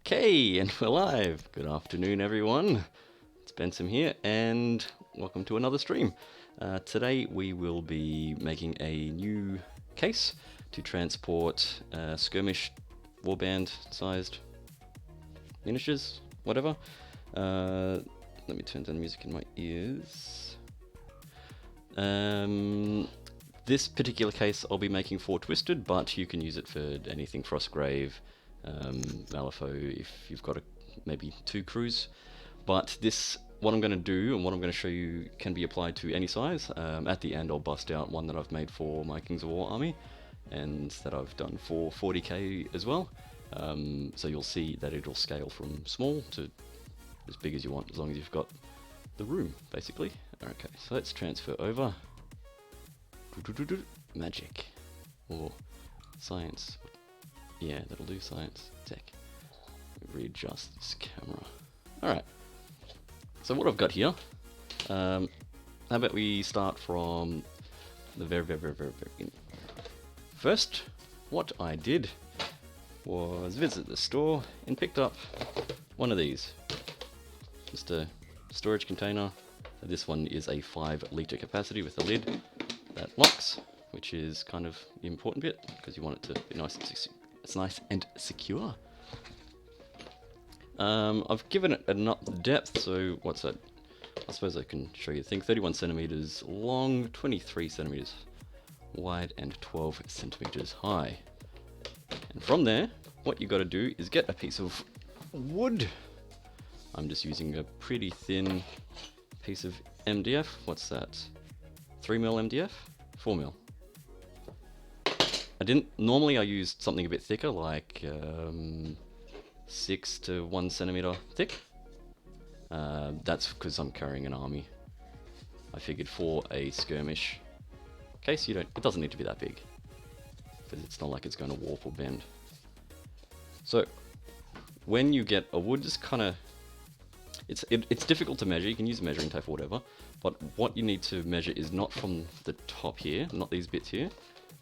Okay, and we're live. Good afternoon, everyone. It's Benson here, and welcome to another stream. Today we will be making a new case to transport skirmish warband-sized miniatures, whatever. Let me turn down the music in my ears. This particular case I'll be making for Twisted, but you can use it for anything Frostgrave, Malifaux, if you've got maybe 2 crews. But this, what I'm going to do and what I'm going to show you can be applied to any size. At the end I'll bust out one that I've made for my Kings of War army, and that I've done for 40k as well. So you'll see that it'll scale from small to as big as you want, as long as you've got the room, basically. Okay, so let's transfer over. Magic. Or science. Yeah, that'll do, science. Tech. Readjust this camera. Alright. So what I've got here, how about we start from the very beginning. First, what I did was visit the store and picked up one of these. Just a storage container. This one is a 5-litre capacity with a lid that locks, which is kind of the important bit because you want it to be nice and secure. I've given it enough depth, so what's that? I suppose I can show you the thing. 31 centimeters long, 23 centimeters wide, and 12 centimeters high. And from there, what you got to do is get a piece of wood. I'm just using a pretty thin piece of MDF. What's that? 3mm MDF? 4mm. Normally I used something a bit thicker, like 6 to 1 centimeter thick. That's because I'm carrying an army. I figured for a skirmish case, it doesn't need to be that big, because it's not like it's going to warp or bend. So when you get a wood, just kind of, it's difficult to measure. You can use a measuring tape or whatever, but what you need to measure is not from the top here, not these bits here,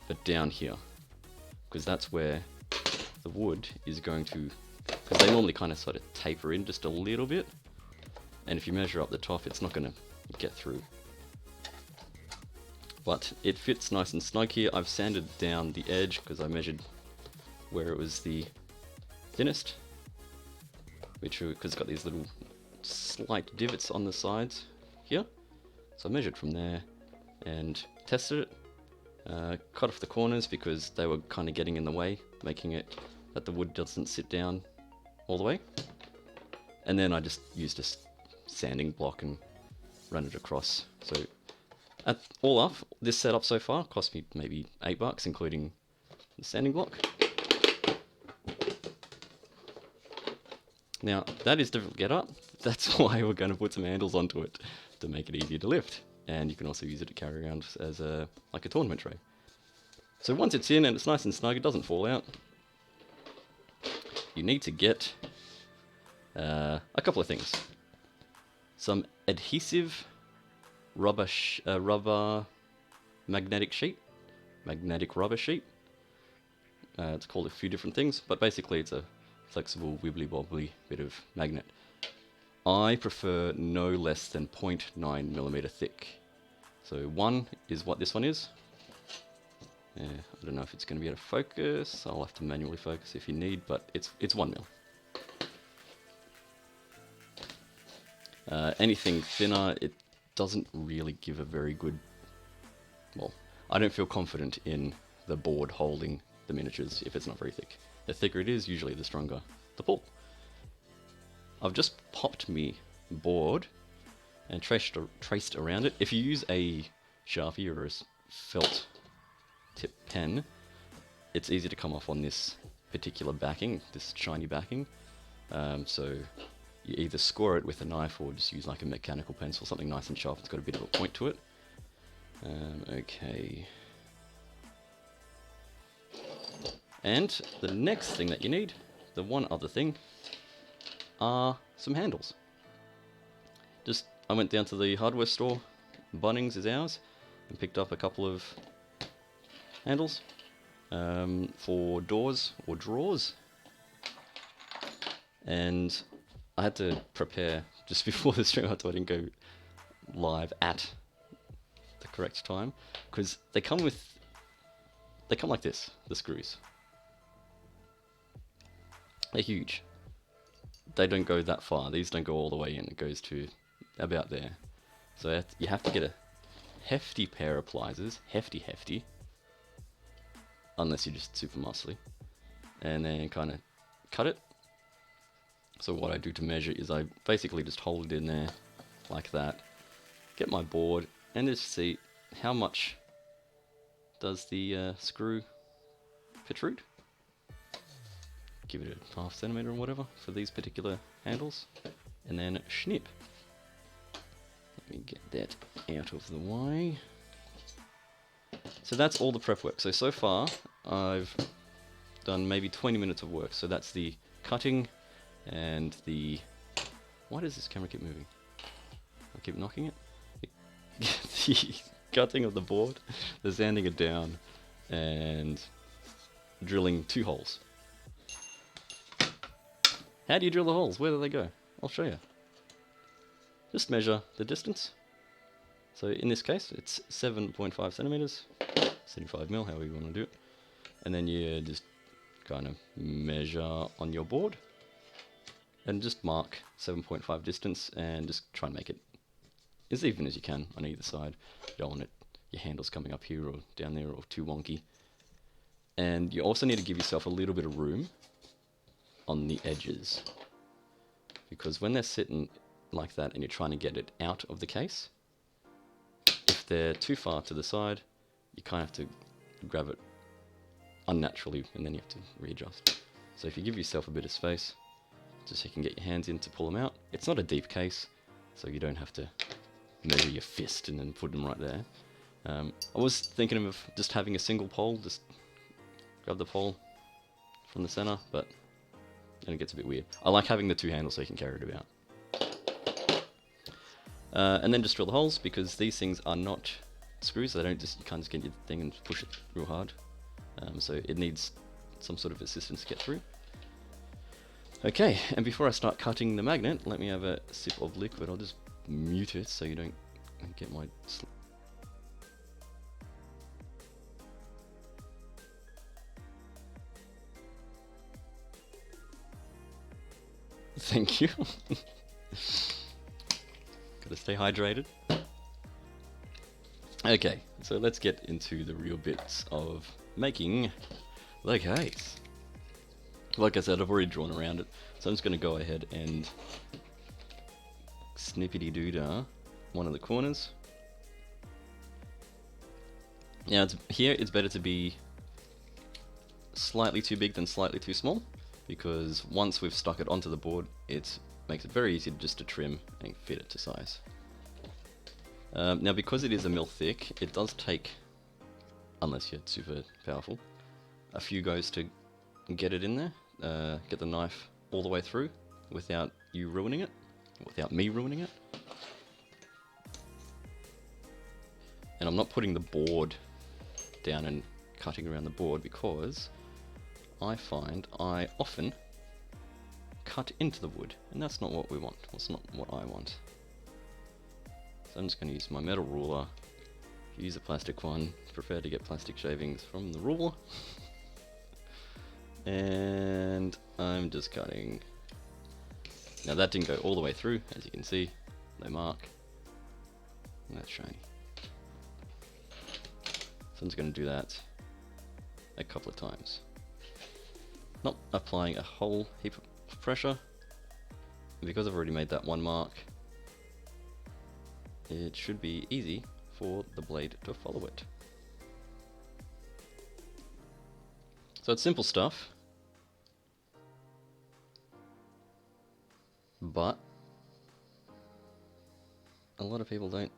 but down here, because that's where the wood is going to, because they normally kind of sort of taper in just a little bit, and if you measure up the top, it's not going to get through. But it fits nice and snug here. I've sanded down the edge because I measured where it was the thinnest, because it's got these little slight divots on the sides here. So I measured from there and tested it. Cut off the corners because they were kind of getting in the way, making it that the wood doesn't sit down all the way. And then I just used a sanding block and ran it across. So all up, this setup so far cost me maybe $8, including the sanding block. Now, that is difficult to get up. That's why we're going to put some handles onto it to make it easier to lift. And you can also use it to carry around as like a tournament tray. So once it's in and it's nice and snug, it doesn't fall out, you need to get a couple of things. Some adhesive rubber magnetic sheet, magnetic rubber sheet. It's called a few different things, but basically it's a flexible, wibbly-wobbly bit of magnet. I prefer no less than 0.9mm thick. So 1 is what this one is. Yeah, I don't know if it's going to be able to focus. I'll have to manually focus if you need, but it's 1mm. Anything thinner, it doesn't really give a very good... Well, I don't feel confident in the board holding the miniatures if it's not very thick. The thicker it is, usually the stronger the pull. I've just popped me board and traced around it. If you use a Sharpie or a felt tip pen, it's easy to come off on this particular backing, this shiny backing. So you either score it with a knife or just use like a mechanical pencil, something nice and sharp. It's got a bit of a point to it. Okay. And the next thing that you need, the one other thing, are some handles. I went down to the hardware store, Bunnings is ours, and picked up a couple of handles for doors or drawers. And I had to prepare just before the stream. I thought I didn't go live at the correct time, because they come like this, the screws. They're huge. They don't go that far. These don't go all the way in. It goes to about there. So you have to get a hefty pair of pliers, hefty, unless you're just super muscly, and then kind of cut it. So what I do to measure is I basically just hold it in there like that, get my board, and just see how much does the screw protrude. Give it a ½ centimeter or whatever for these particular handles, and then snip. Let me get that out of the way. So that's all the prep work. So far I've done maybe 20 minutes of work. So that's the cutting and the... Why does this camera keep moving? I keep knocking it. The cutting of the board, the sanding it down, and drilling 2 holes. How do you drill the holes? Where do they go? I'll show you. Just measure the distance. So in this case, it's 7.5 centimeters, 75 mil, however you want to do it. And then you just kind of measure on your board and just mark 7.5 distance and just try and make it as even as you can on either side. You don't want your handles coming up here or down there or too wonky. And you also need to give yourself a little bit of room on the edges, because when they're sitting like that and you're trying to get it out of the case, if they're too far to the side, you kind of have to grab it unnaturally and then you have to readjust. So if you give yourself a bit of space, just so you can get your hands in to pull them out. It's not a deep case, so you don't have to measure your fist and then put them right there. I was thinking of just having a single pole, just grab the pole from the center, but then it gets a bit weird. I like having the 2 handles so you can carry it about. And then just drill the holes, because these things are not screws. They don't just, you can't just get your thing and push it real hard. So it needs some sort of assistance to get through. Okay, and before I start cutting the magnet, let me have a sip of liquid. I'll just mute it so you don't get my... Thank you. Gotta stay hydrated. Okay, so let's get into the real bits of making the case. Like I said, I've already drawn around it, so I'm just going to go ahead and snippity-doo-dah one of the corners. Now, here it's better to be slightly too big than slightly too small, because once we've stuck it onto the board, it makes it very easy just to trim and fit it to size. Now, because it is a mil thick, it does take, unless you're super powerful, a few goes to get it in there, get the knife all the way through without you ruining it, without me ruining it. And I'm not putting the board down and cutting around the board, because I find I often cut into the wood, and that's not what we want. That's not what I want. So I'm just going to use my metal ruler. Use a plastic one. Prefer to get plastic shavings from the ruler. And I'm just cutting. Now that didn't go all the way through, as you can see. No mark. And that's shiny. So I'm just going to do that a couple of times. Not applying a whole heap of pressure. Because I've already made that one mark, it should be easy for the blade to follow it. So it's simple stuff, but a lot of people don't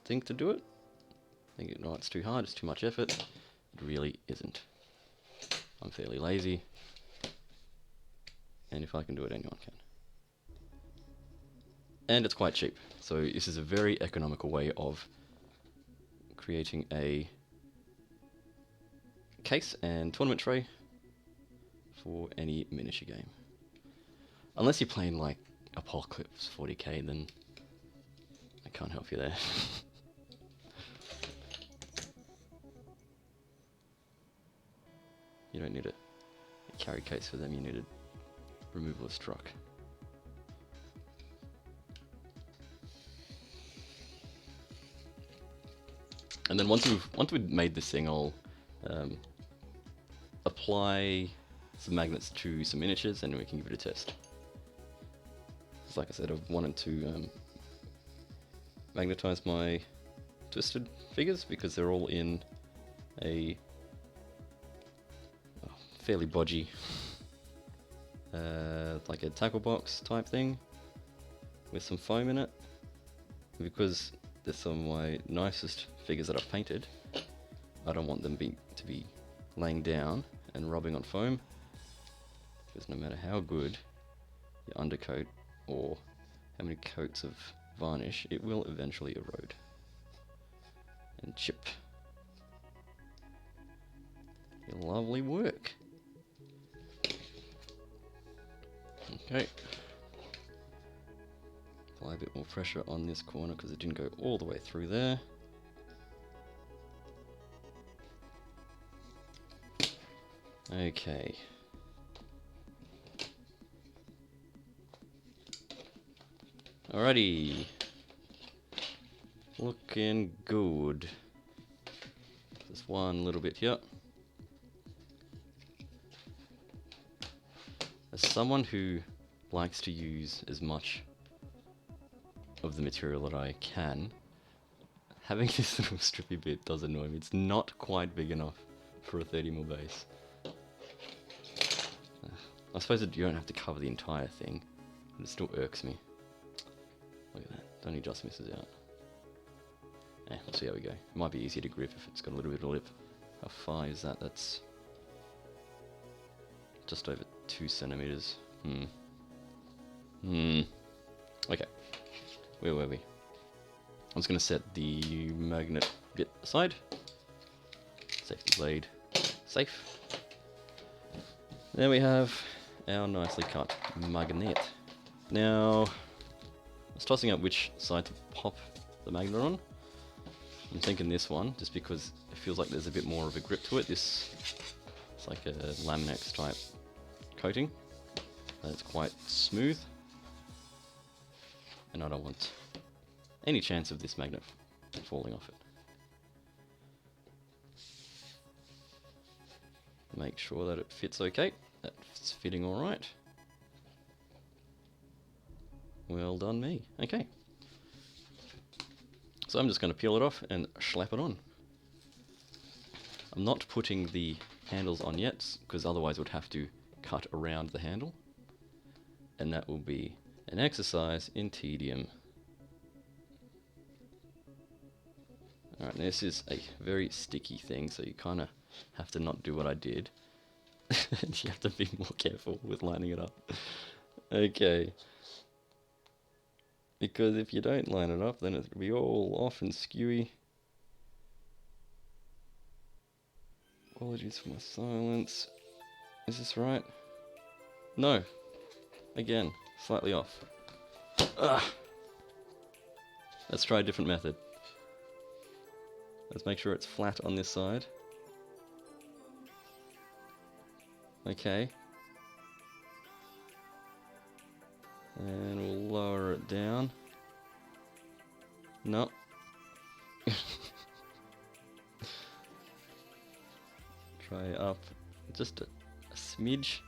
think to do it. Think, no, it's too hard, it's too much effort. It really isn't. I'm fairly lazy, and if I can do it, anyone can. And it's quite cheap, so this is a very economical way of creating a case and tournament tray for any miniature game. Unless you're playing like Apocalypse 40k, then I can't help you there. You don't need a carry case for them, you need a removal of struck. And then once we've made this thing, I'll apply some magnets to some miniatures, and we can give it a test. Like I said, I've wanted to magnetize my twisted figures because they're all in a fairly bodgy, like a tackle box type thing with some foam in it. Because they're some of my nicest figures that I've painted, I don't want them to be laying down and rubbing on foam, because no matter how good your undercoat or how many coats of varnish, it will eventually erode and chip your lovely work. Okay, apply a bit more pressure on this corner because it didn't go all the way through there. Okay. Alrighty. Looking good. Just one little bit here. As someone who likes to use as much of the material that I can, having this little strippy bit does annoy me. It's not quite big enough for a 30mm base. I suppose that you don't have to cover the entire thing, but it still irks me. Look at that, it only just misses out. We'll see how we go. It might be easier to grip if it's got a little bit of lip. How far is that? That's just over 2 centimeters. Okay, where were we? I was going to set the magnet bit aside. Safety blade safe. There we have our nicely cut magnet. Now, I was tossing up which side to pop the magnet on. I'm thinking this one, just because it feels like there's a bit more of a grip to it. It's like a Laminex type coating. And it's quite smooth. And I don't want any chance of this magnet falling off it. Make sure that it fits okay. That's fitting alright. Well done me. Okay. So I'm just going to peel it off and slap it on. I'm not putting the handles on yet, because otherwise I would have to cut around the handle. And that will be an exercise in tedium. Alright, this is a very sticky thing, so you kind of have to not do what I did. You have to be more careful with lining it up. Okay. Because if you don't line it up, then it'll be all off and skewy. Apologies for my silence. Is this right? No. Again, slightly off. Ugh. Let's try a different method. Let's make sure it's flat on this side. Okay. And we'll lower it down. No. Try up just a smidge.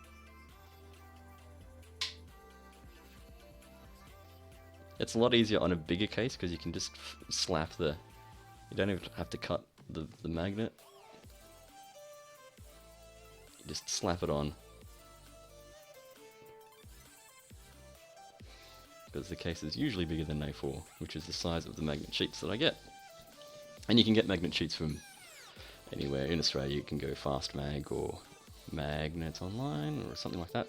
It's a lot easier on a bigger case because you can just slap the... You don't even have to cut the magnet. You just slap it on. Because the case is usually bigger than A4, which is the size of the magnet sheets that I get. And you can get magnet sheets from anywhere. In Australia you can go Fast Mag or Magnets Online or something like that.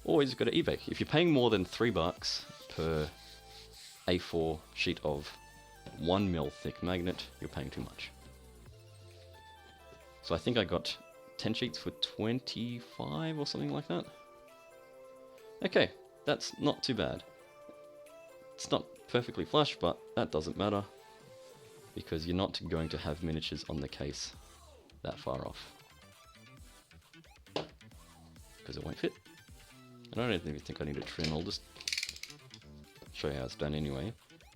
Or you just go to eBay. If you're paying more than $3 per A4 sheet of 1mm thick magnet, you're paying too much. So I think I got 10 sheets for 25 or something like that. Okay, that's not too bad. It's not perfectly flush, but that doesn't matter because you're not going to have miniatures on the case that far off because it won't fit. And I don't even think I need a trim. I'll just show you how it's done anyway.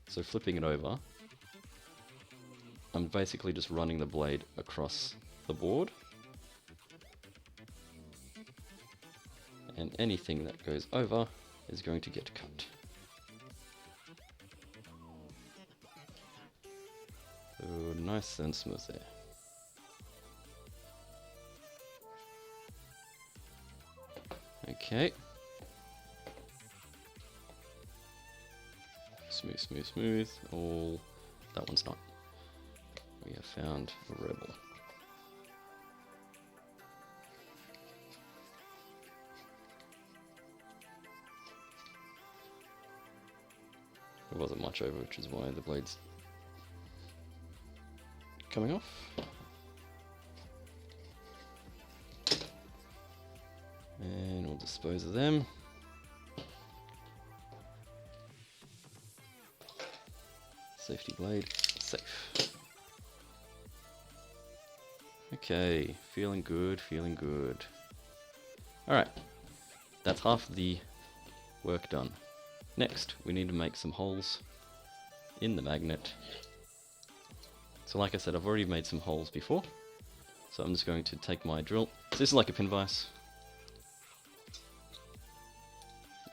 So flipping it over, I'm basically just running the blade across the board, and anything that goes over is going to get cut. So nice and smooth there. Okay. Smooth, smooth, smooth. All. That one's not. We have found a rebel. There wasn't much over, which is why the blade's coming off. And we'll dispose of them. Safety blade, safe. Okay, feeling good, feeling good. Alright, that's half the work done. Next, we need to make some holes in the magnet. So like I said, I've already made some holes before. So I'm just going to take my drill. So this is like a pin vise.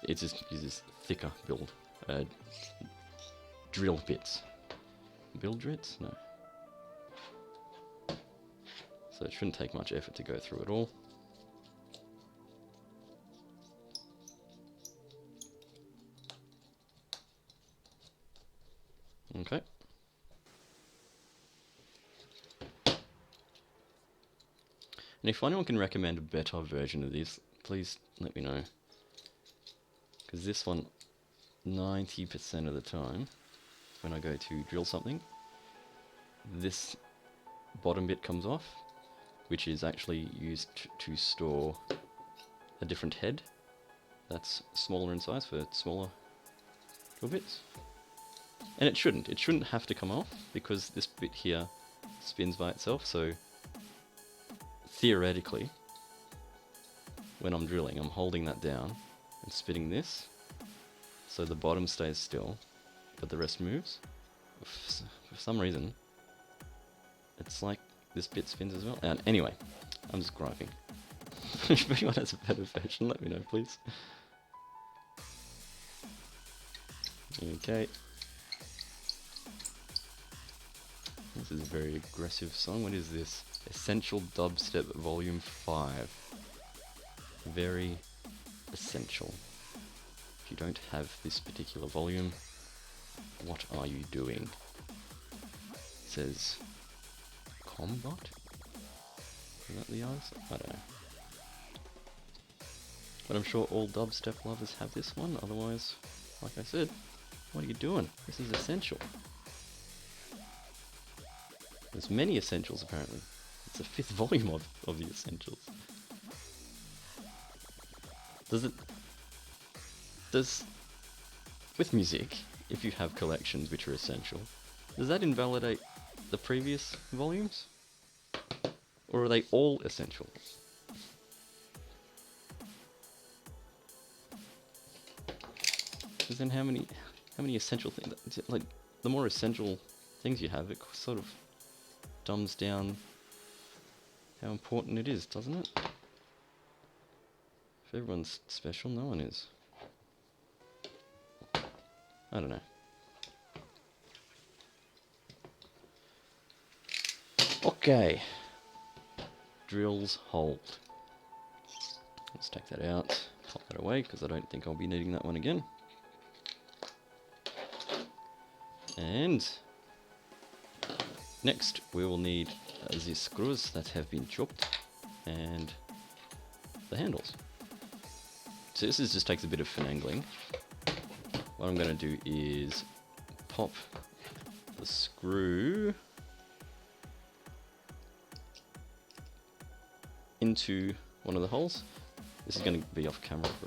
It just uses thicker drill bits. Build bits? No. So it shouldn't take much effort to go through it all. Okay. And if anyone can recommend a better version of this, please let me know. Because this one, 90% of the time, when I go to drill something, this bottom bit comes off, which is actually used to store a different head that's smaller in size for smaller drill bits. And it shouldn't have to come off because this bit here spins by itself, so theoretically when I'm drilling I'm holding that down and spinning this so the bottom stays still but the rest moves. For some reason it's like this bit spins as well. And anyway, I'm just griping. If anyone has a better version, let me know please. Okay. This is a very aggressive song. What is this? Essential Dubstep Volume 5. Very essential. If you don't have this particular volume, what are you doing? It says Combot? Is that the artist? I don't know. But I'm sure all dubstep lovers have this one, otherwise, like I said, what are you doing? This is essential. There's many essentials apparently. It's a 5th volume of the essentials. With music, if you have collections which are essential, does that invalidate the previous volumes? Or are they all essential? Because then how many essential things, like the more essential things you have, it sort of dumbs down how important it is, doesn't it? If everyone's special, no one is. I don't know. Okay. Drills hold. Let's take that out, pop that away, because I don't think I'll be needing that one again. And next we will need the screws that have been chopped and the handles. So this just takes a bit of finagling. What I'm going to do is pop the screw into one of the holes. This is going to be off camera for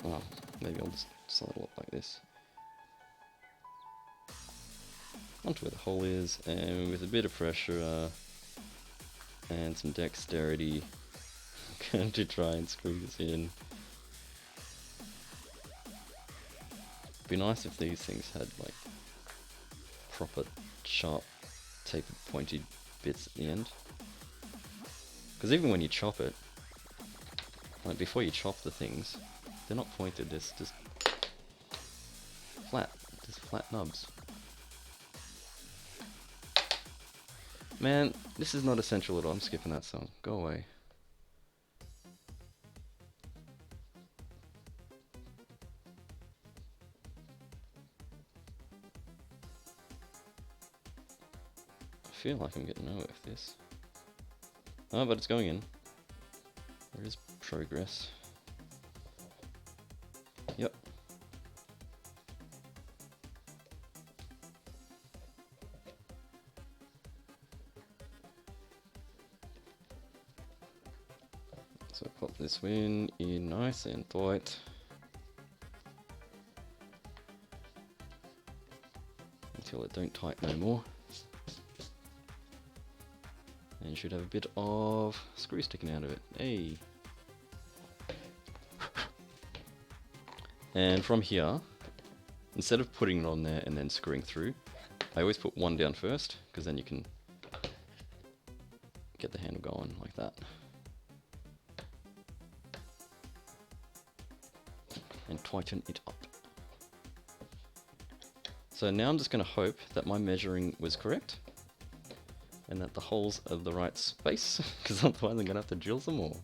Oh, maybe I'll just sidle it like this. Onto where the hole is, and with a bit of pressure and some dexterity, I'm going to try and screw this in. It'd be nice if these things had like proper sharp, tapered, pointy bits at the end. Because even when you chop it, like before you chop the things, they're not pointed, they're just flat nubs. Man, this is not essential at all. I'm skipping that song. Go away. I feel like I'm getting nowhere with this. Oh, but it's going in. There is progress. Yep. So pop this in nice and tight. Until it don't tight no more. And you should have a bit of screw sticking out of it. Hey! And from here, instead of putting it on there and then screwing through, I always put one down first, because then you can get the handle going like that. And tighten it up. So now I'm just going to hope that my measuring was correct, and that the holes are the right space, because otherwise I'm going to have to drill some more.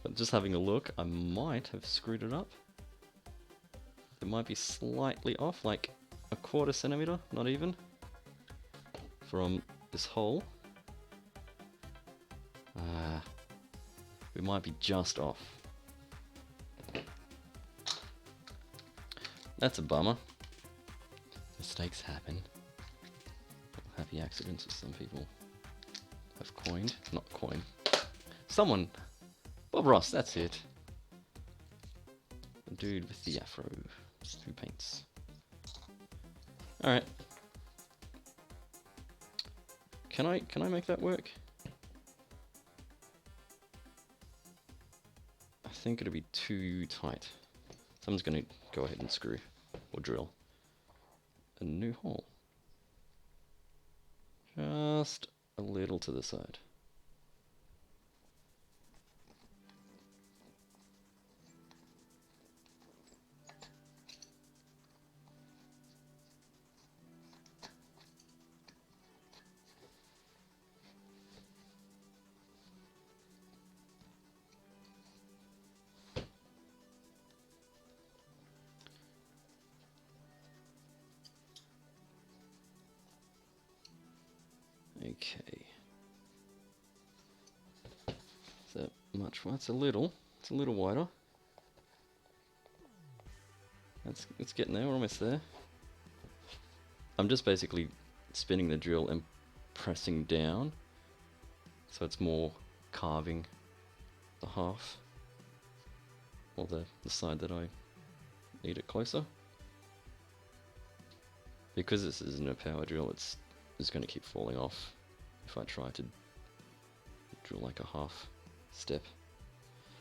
But just having a look, I might have screwed it up. It might be slightly off, like a 1/4 centimeter, not even, from this hole. We might be just off. That's a bummer. Mistakes happen. Happy accidents, as some people have coined. Not coined. Someone. Bob Ross, that's it. The dude with the afro who paints. Alright. Can I make that work? I think it'll be too tight. Someone's gonna go ahead and screw or drill a new hole. Just a little to the side. Okay. Is that much? Well, it's a little wider. It's getting there, we're almost there. I'm just basically spinning the drill and pressing down, so it's more carving the half, or the side that I need it closer. Because this isn't a power drill, it's going to keep falling off if I try to drill like a half step.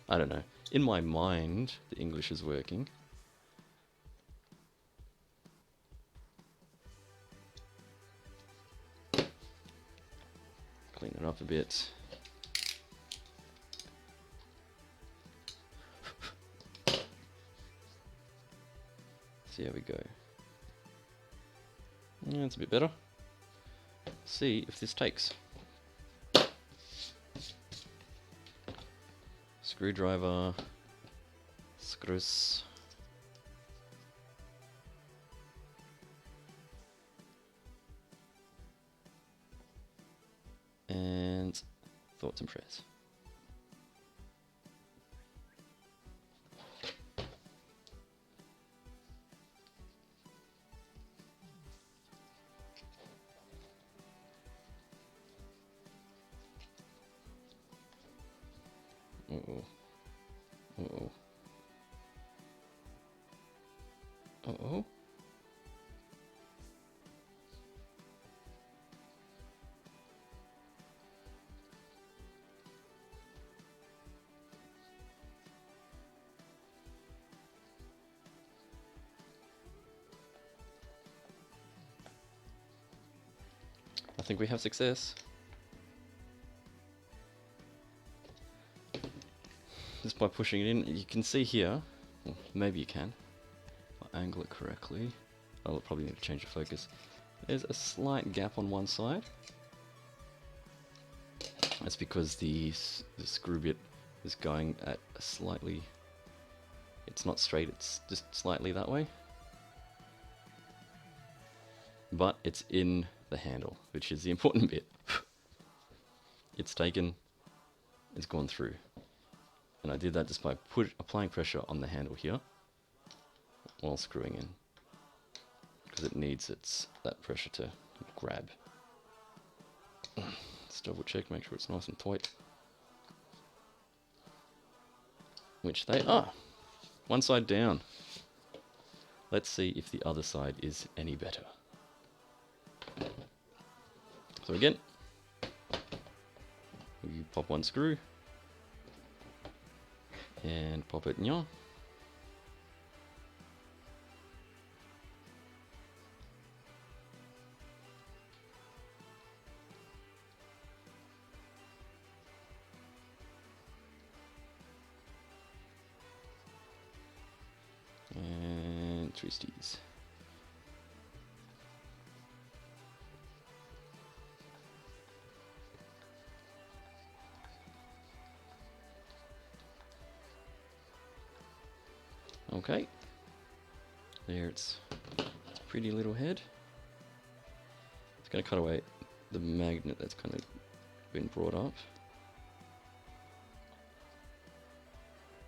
I don't know. In my mind, the English is working. Clean it up a bit. See how we go. Yeah, it's a bit better. See if this takes. Screwdriver, screws. And thoughts and prayers. Uh-oh. Uh-oh. I think we have success. Just by pushing it in, you can see here, well, maybe you can, if I angle it correctly. I'll probably need to change the focus. There's a slight gap on one side. That's because the screw bit is going at a slightly, it's not straight, it's just slightly that way. But it's in the handle, which is the important bit. It's taken, it's gone through. And I did that just by applying pressure on the handle here while screwing in, because it needs that pressure to grab. Let's double check, make sure it's nice and tight. Which they are. One side down. Let's see if the other side is any better. So again, you pop one screw and pop it in here. And twisties. Okay, there its pretty little head. It's going to cut away the magnet that's kind of been brought up,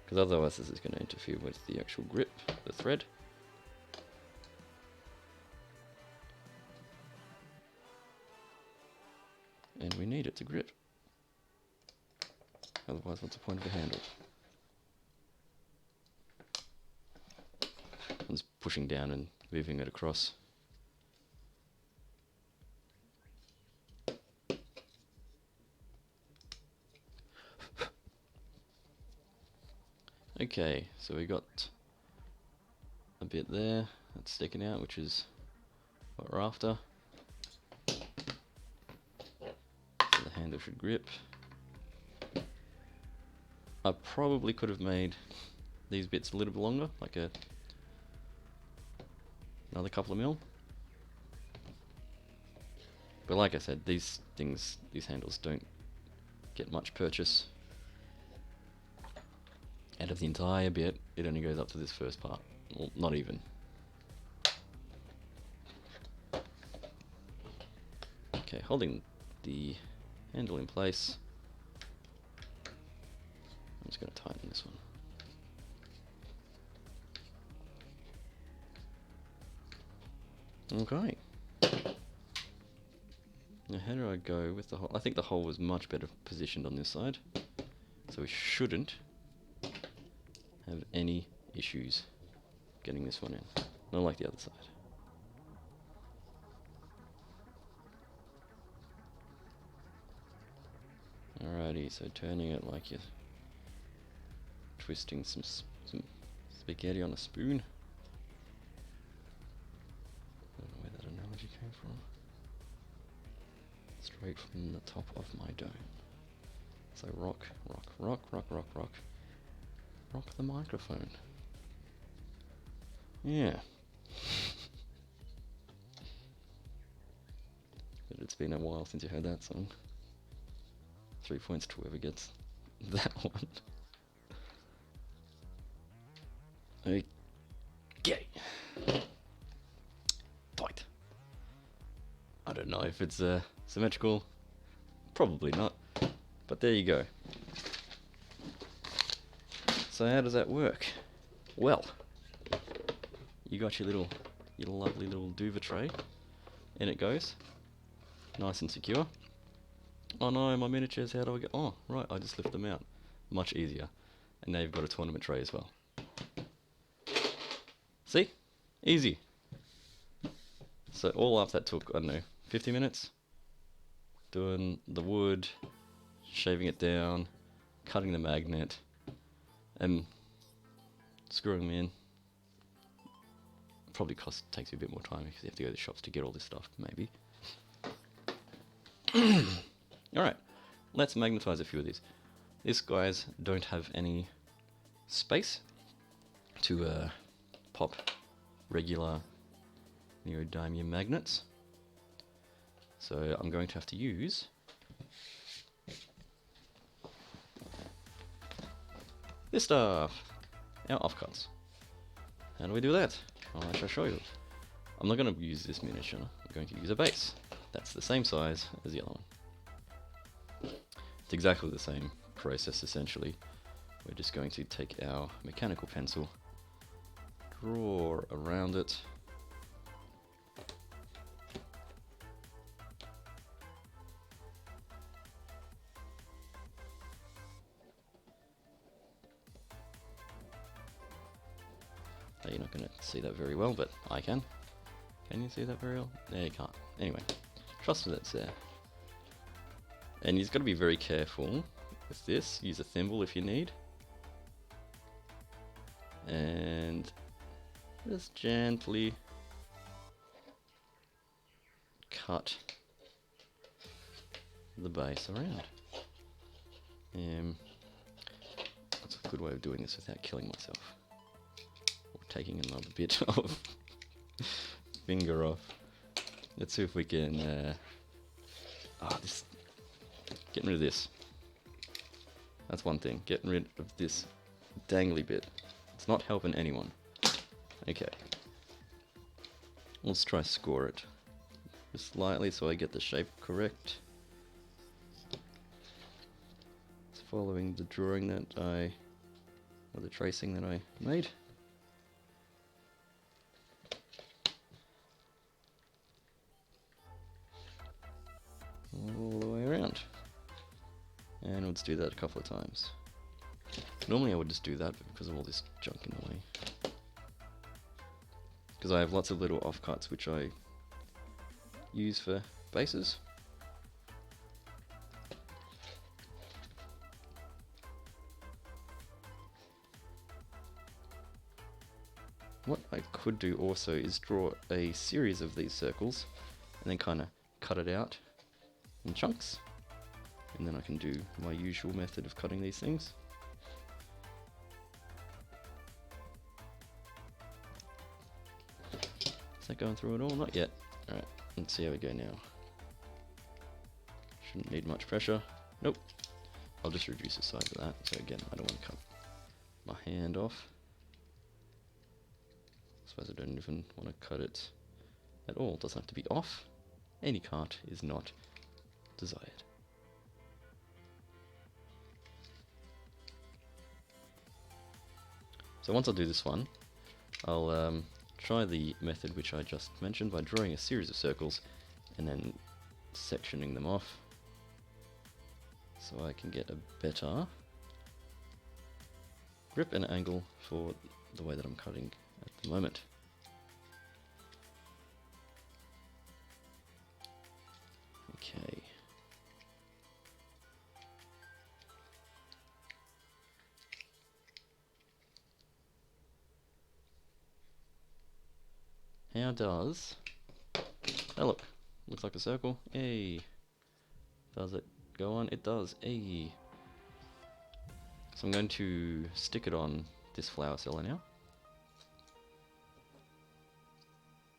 because otherwise this is going to interfere with the actual grip, the thread. And we need it to grip. Otherwise, what's the point of a handle? I'm just pushing down and moving it across. Okay, so we got a bit there that's sticking out, which is what we're after. So the handle should grip. I probably could have made these bits a little bit longer, like another couple of mil. But like I said, these handles don't get much purchase. Out of the entire bit, it only goes up to this first part. Well, not even. Okay, holding the handle in place. I'm just going to tighten this one. Okay. Now how do I go with the hole? I think the hole was much better positioned on this side, so we shouldn't have any issues getting this one in. Not like the other side. Alrighty, so turning it like you're twisting some spaghetti on a spoon. I don't know where that analogy came from. Straight from the top of my dome. So rock, rock, rock, rock, rock, rock. Rock the microphone. Yeah. But it's been a while since you heard that song. 3 points to whoever gets that one. Okay. Tight. I don't know if it's symmetrical. Probably not. But there you go. So how does that work? Well, you got your lovely little duvet tray. In it goes. Nice and secure. Oh no, my miniatures, how do I get... Oh, right, I just lift them out. Much easier. And now you've got a tournament tray as well. See? Easy. So all up that took, I don't know, 50 minutes? Doing the wood, shaving it down, cutting the magnet, and screwing them in. Probably takes you a bit more time because you have to go to the shops to get all this stuff, maybe. Alright, let's magnetize a few of these. These guys don't have any space to pop regular neodymium magnets. So I'm going to have to use this stuff, our offcuts. How do we do that? Well, I shall show you. I'm not going to use this miniature, I'm going to use a base. That's the same size as the other one. It's exactly the same process essentially. We're just going to take our mechanical pencil, draw around it, you're not going to see that very well, but I can. Can you see that very well? There you can't. Anyway, trust me that's there. And you've got to be very careful with this. Use a thimble if you need. And just gently cut the base around. That's a good way of doing this without killing myself. Or taking another bit of finger off. Let's see if we can getting rid of this. That's one thing. Getting rid of this dangly bit. It's not helping anyone. Okay. Let's try score it. Just slightly so I get the shape correct. It's following the drawing that or the tracing that I made. All the way around. And let's do that a couple of times. Normally I would just do that, but because of all this junk in the way. Because I have lots of little offcuts which I use for bases. What I could do also is draw a series of these circles and then kind of cut it out in chunks. And then I can do my usual method of cutting these things. Is that going through at all? Not yet. Alright, let's see how we go now. Shouldn't need much pressure. Nope. I'll just reduce the size of that. So again, I don't want to cut my hand off. I suppose I don't even want to cut it at all. It doesn't have to be off. Any cut is not desired. So once I do this one, I'll try the method which I just mentioned by drawing a series of circles and then sectioning them off so I can get a better grip and angle for the way that I'm cutting at the moment. Okay. How does... Oh look, looks like a circle. Hey. Does it go on? It does. Hey. So I'm going to stick it on this flower seller now.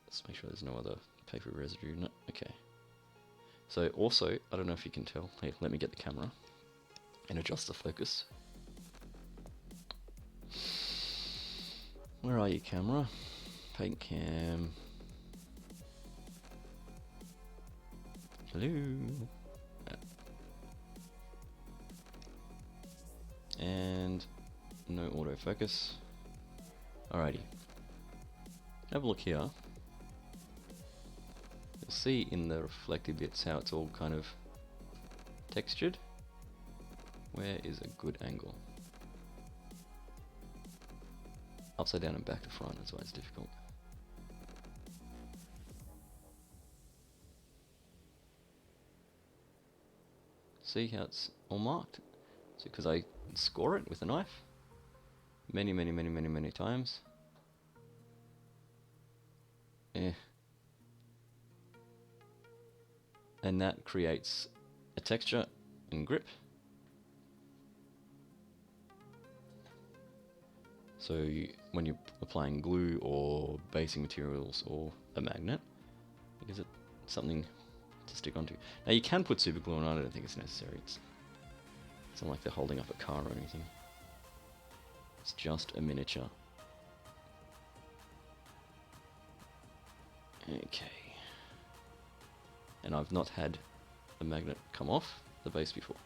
Let's make sure there's no other paper residue. No, okay. So also, I don't know if you can tell. Hey, let me get the camera and adjust the focus. Where are you, camera? Paint cam. Hello. And no autofocus. Alrighty. Have a look here. You'll see in the reflected bits how it's all kind of textured. Where is a good angle? Upside down and back to front, that's why it's difficult. See how it's all marked? So because I score it with a knife many times. Yeah. And that creates a texture and grip. So when you're applying glue or basing materials or a magnet, it gives it something to stick onto. Now you can put super glue on, I don't think it's necessary. It's not like they're holding up a car or anything. It's just a miniature. Okay. And I've not had the magnet come off the base before.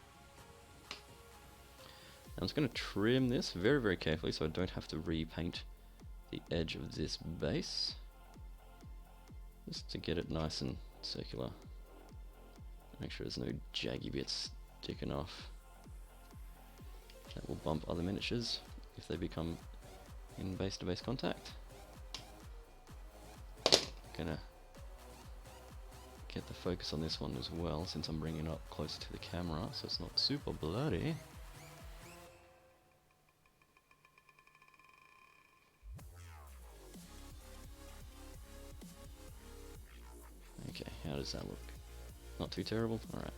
I'm just going to trim this very carefully so I don't have to repaint the edge of this base. Just to get it nice and circular. Make sure there's no jaggy bits sticking off. That will bump other miniatures if they become in base-to-base contact. Gonna get the focus on this one as well since I'm bringing it up closer to the camera so it's not super bloody. Okay, how does that look? Not too terrible? Alright.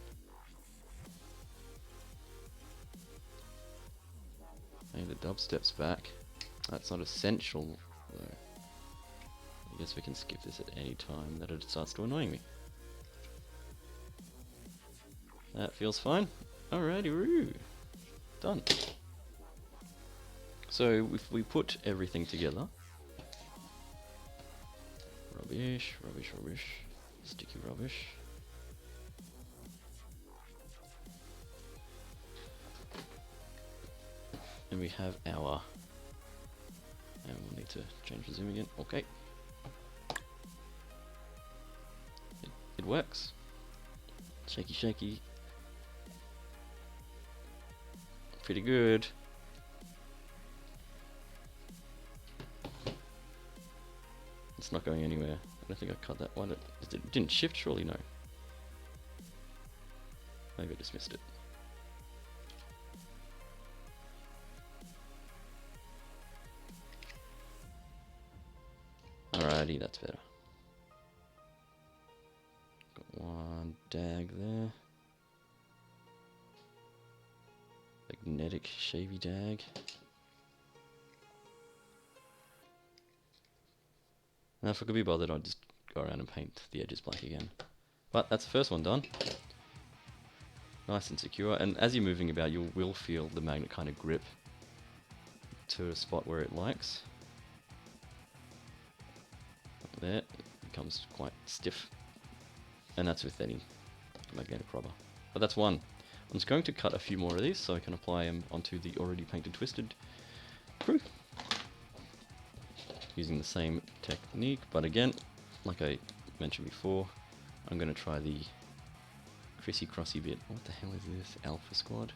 Hey, the dubstep's back. That's not essential, though. I guess we can skip this at any time that it starts to annoying me. That feels fine. Alrighty, woo! Done. So, if we put everything together... Rubbish. Sticky rubbish. And we have our... And we'll need to change the zoom again. Okay. It works. Shaky. Pretty good. It's not going anywhere. I don't think I cut that one. It didn't shift, surely? No. Maybe I just missed it. Alrighty, that's better. Got one dag there. Magnetic shavy dag. Now if I could be bothered, I'd just go around and paint the edges black again. But that's the first one done. Nice and secure, and as you're moving about, you will feel the magnet kind of grip to a spot where it likes. There, it becomes quite stiff, and that's with any magnetic rubber. But that's one. I'm just going to cut a few more of these so I can apply them onto the already painted twisted crew. Using the same technique, but again, like I mentioned before, I'm going to try the crissy-crossy bit. What the hell is this? Alpha Squad?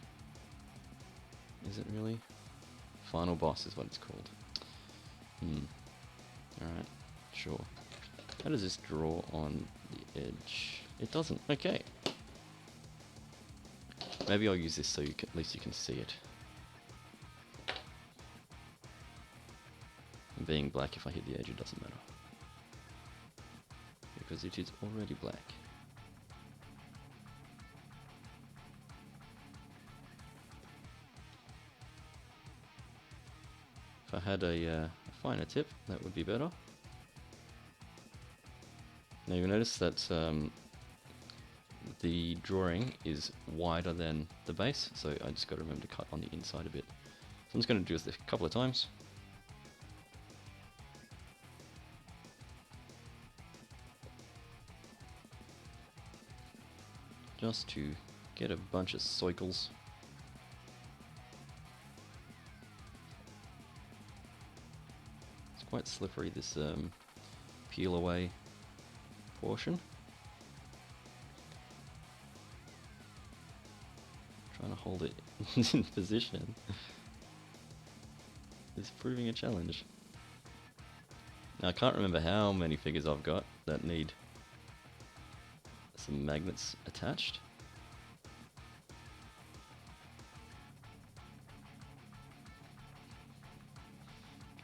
Is it really? Final Boss is what it's called. Alright, sure. How does this draw on the edge? It doesn't. Okay. Maybe I'll use this so you can, at least you can see it. And being black, if I hit the edge, it doesn't matter. Because it is already black. If I had a finer tip, that would be better. Now you'll notice that the drawing is wider than the base, so I just got to remember to cut on the inside a bit. So I'm just going to do this a couple of times. Just to get a bunch of circles. It's quite slippery, this peel away portion. Trying to hold it in position is proving a challenge. Now I can't remember how many figures I've got that need some magnets attached.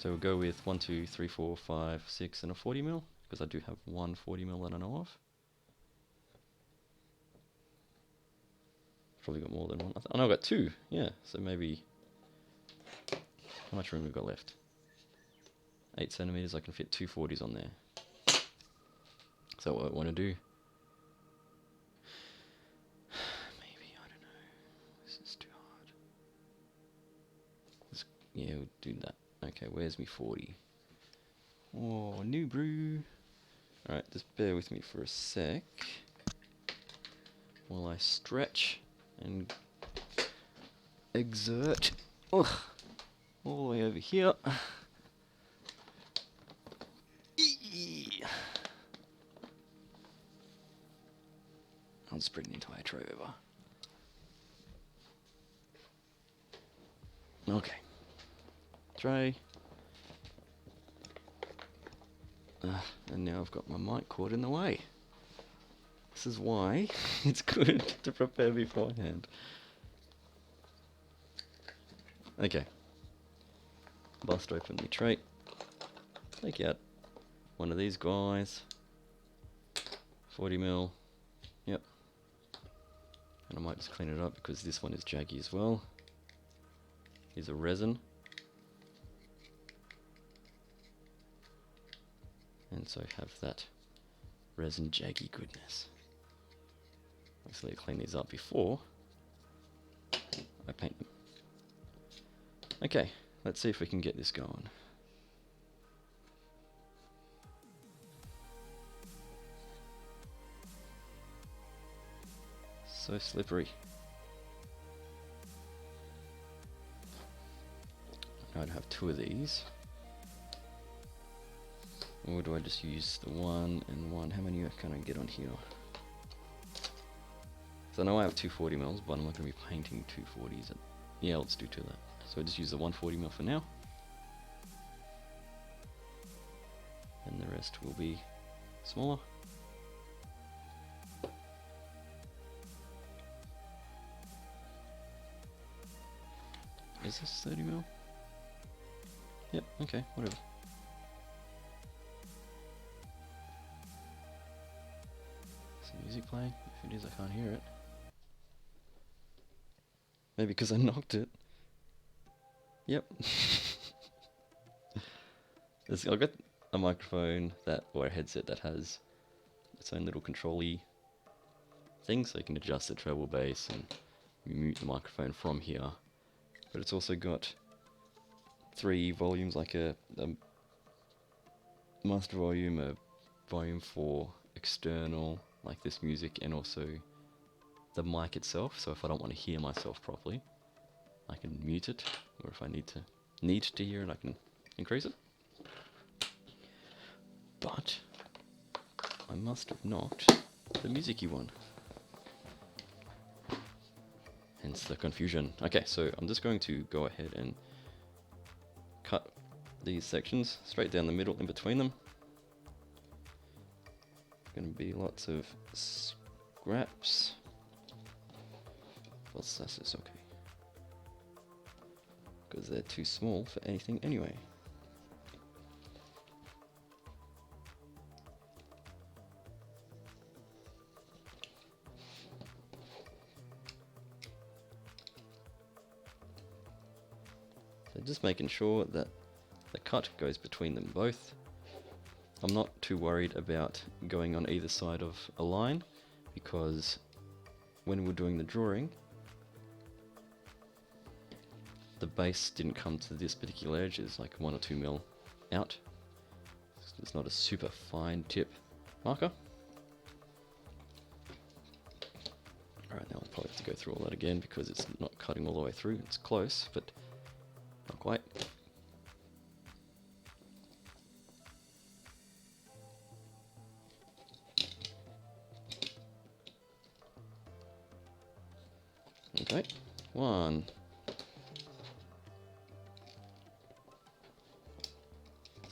So we'll go with 1, 2, 3, 4, 5, 6, and a 40 mil, because I do have one 40 mil that I know of. Probably got more than one. I know I got two. Yeah, so maybe. How much room have we got left? 8 centimeters. I can fit two 40s on there. So what I want to do? Maybe, I don't know. This is too hard. Yeah, we'll do that. Okay, where's me 40? Oh, new brew. Alright, just bear with me for a sec while I stretch and exert. Ugh, all the way over here. I'll just bring the entire tray over. Okay. Tray. And now I've got my mic caught in the way. This is why it's good to prepare beforehand. Okay. Bust open the tray. Take out one of these guys. 40 mil. Yep. And I might just clean it up because this one is jaggy as well. Here's a resin. And so have that resin jaggy goodness. Obviously I clean these up before I paint them. Okay, let's see if we can get this going. So slippery. I'd have two of these. Or do I just use the one and one? How many can I get on here? So I know I have two 40 mils, but I'm not going to be painting two 40s. Yeah, let's do two of that. So I just use the 140 mil for now. And the rest will be smaller. Is this 30 mil? Yep, okay, whatever. Some music playing? If it is, I can't hear it. Maybe because I knocked it. Yep. I've got a microphone or a headset that has its own little control-y thing, so you can adjust the treble bass and mute the microphone from here. But it's also got 3 volumes, like a master volume, a volume for external, like this music, and also the mic itself. So if I don't want to hear myself properly, I can mute it, or if I need to hear it, I can increase it. But I must have knocked the musicy one. Hence the confusion. Okay, so I'm just going to go ahead and cut these sections straight down the middle in between them. Going to be lots of scraps. What's that? It's okay. Because they're too small for anything anyway. So just making sure that the cut goes between them both. I'm not too worried about going on either side of a line, because when we're doing the drawing, the base didn't come to this particular edge. It's like 1 or 2 mil out. It's not a super fine tip marker. Alright, now I'll probably have to go through all that again because it's not cutting all the way through. It's close, but not quite. Okay, 1.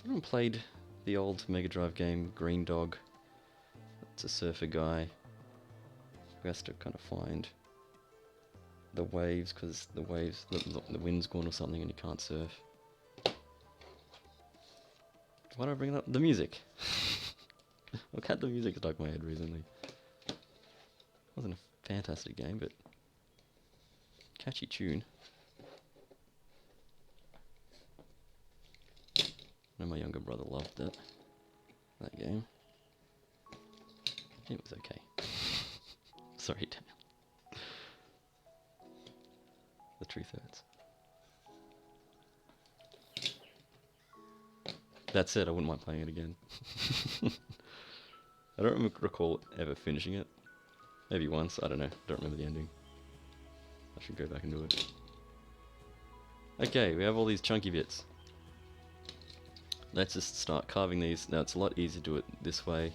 Someone played the old Mega Drive game Green Dog. It's a surfer guy who has to kind of find the waves because the wind's gone or something and he can't surf. Why did I bring it up? The music. Look at the music stuck in my head recently. Wasn't a fantastic game, but catchy tune. I know my younger brother loved that game. It was okay. Sorry, Daniel. The truth hurts. That said, I wouldn't mind playing it again. I don't recall ever finishing it. Maybe once, I don't know. Don't remember the ending. I should go back and do it. Okay, we have all these chunky bits. Let's just start carving these. Now it's a lot easier to do it this way.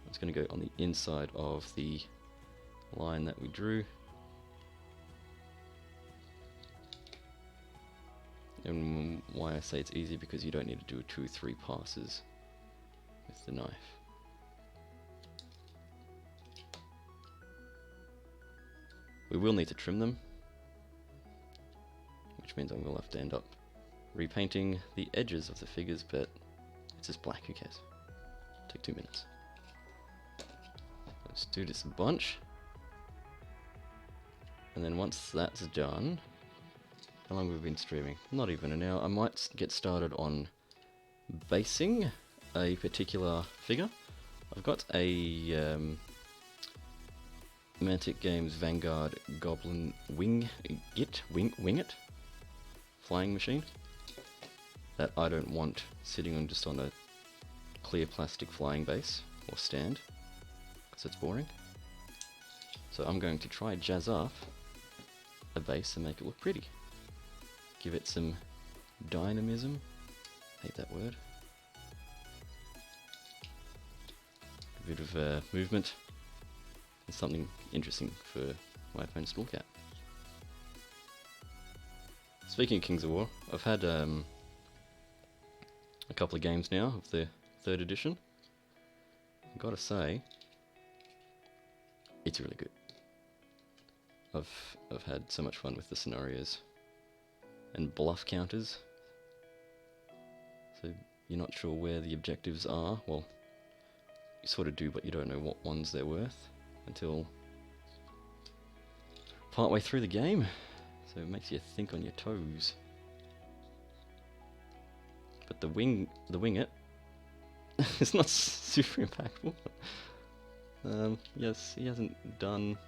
It's going to go on the inside of the line that we drew. And why I say it's easy, because you don't need to do 2 or 3 passes with the knife. We will need to trim them, which means I will have to end up repainting the edges of the figures, but it's just black, who cares? Take 2 minutes. Let's do this a bunch. And then once that's done, how long have we been streaming? Not even an hour. I might get started on basing a particular figure. I've got a Mantic Games Vanguard Goblin Wing It flying machine that I don't want sitting on just on a clear plastic flying base or stand, because it's boring. So I'm going to try jazz up a base and make it look pretty. Give it some dynamism. Hate that word. A bit of movement. And something interesting for my opponents to look at. Speaking of Kings of War, I've had a couple of games now of the 3rd edition. I've got to say, it's really good. I've had so much fun with the scenarios and bluff counters. So you're not sure where the objectives are. Well, you sort of do, but you don't know what ones they're worth until partway through the game. So it makes you think on your toes. But the wing it is not super impactful. Yes, he hasn't done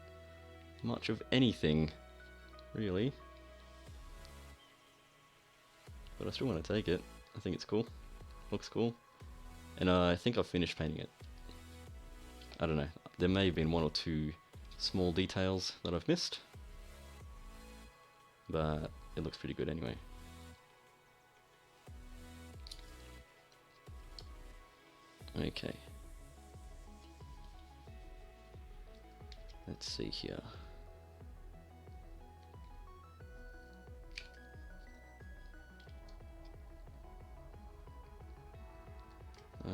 much of anything, really. But I still want to take it. I think it's cool. Looks cool. And I think I've finished painting it. I don't know. There may have been 1 or 2 small details that I've missed. But it looks pretty good anyway. Okay. Let's see here.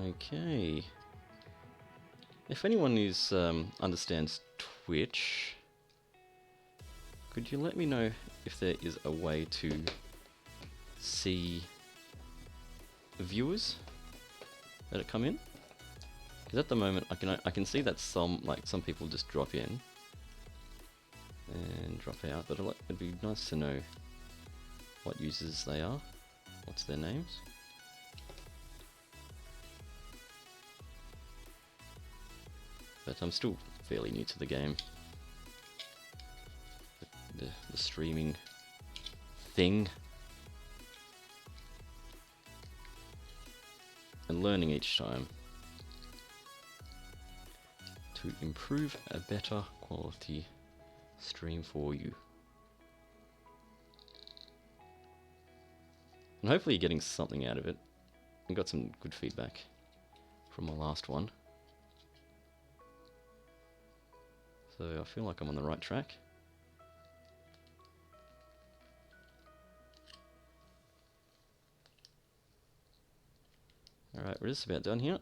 Okay. If anyone is understands Twitch, could you let me know if there is a way to see viewers that have come in? Because at the moment I can see that some people just drop in and drop out, but it'd be nice to know what users they are, what's their names. But I'm still fairly new to the game. The streaming thing. And learning each time to improve a better quality stream for you. And hopefully you're getting something out of it. I got some good feedback from my last one. So I feel like I'm on the right track. Alright, we're just about done here.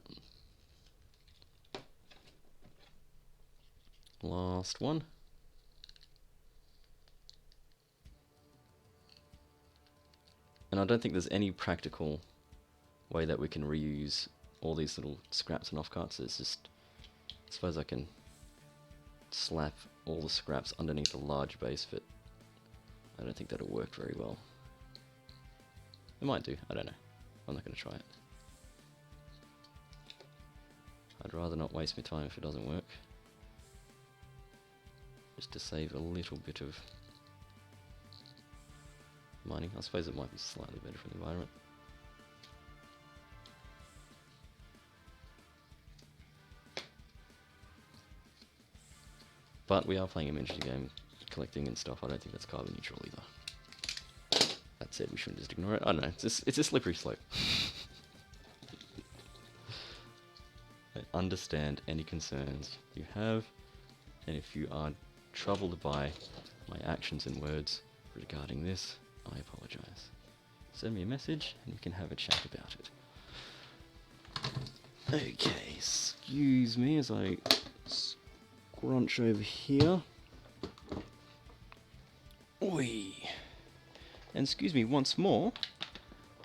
Last one. And I don't think there's any practical way that we can reuse all these little scraps and offcuts is just, I suppose I can slap all the scraps underneath a large base, but I don't think that'll work very well. It might do, I don't know. I'm not going to try it. I'd rather not waste my time if it doesn't work. Just to save a little bit of mining. I suppose it might be slightly better for the environment. But we are playing a miniature game, collecting and stuff. I don't think that's carbon neutral either. That said, we shouldn't just ignore it. I don't know, it's a slippery slope. I understand any concerns you have, and if you are troubled by my actions and words regarding this, I apologize. Send me a message and we can have a chat about it. Okay, excuse me as I scrunch over here. Oi! And excuse me once more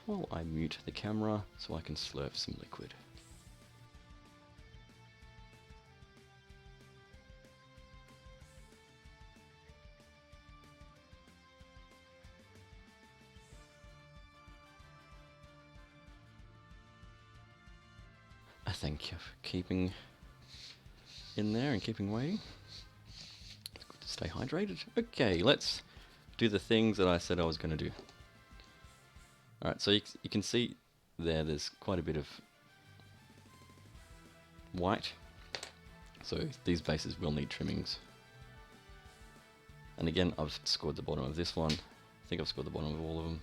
while I mute the camera so I can slurp some liquid. Thank you for keeping in there and keeping waiting. It's good to stay hydrated. Okay, let's do the things that I said I was going to do. Alright, so you can see there's quite a bit of white. So these bases will need trimmings. And again, I've scored the bottom of this one. I think I've scored the bottom of all of them.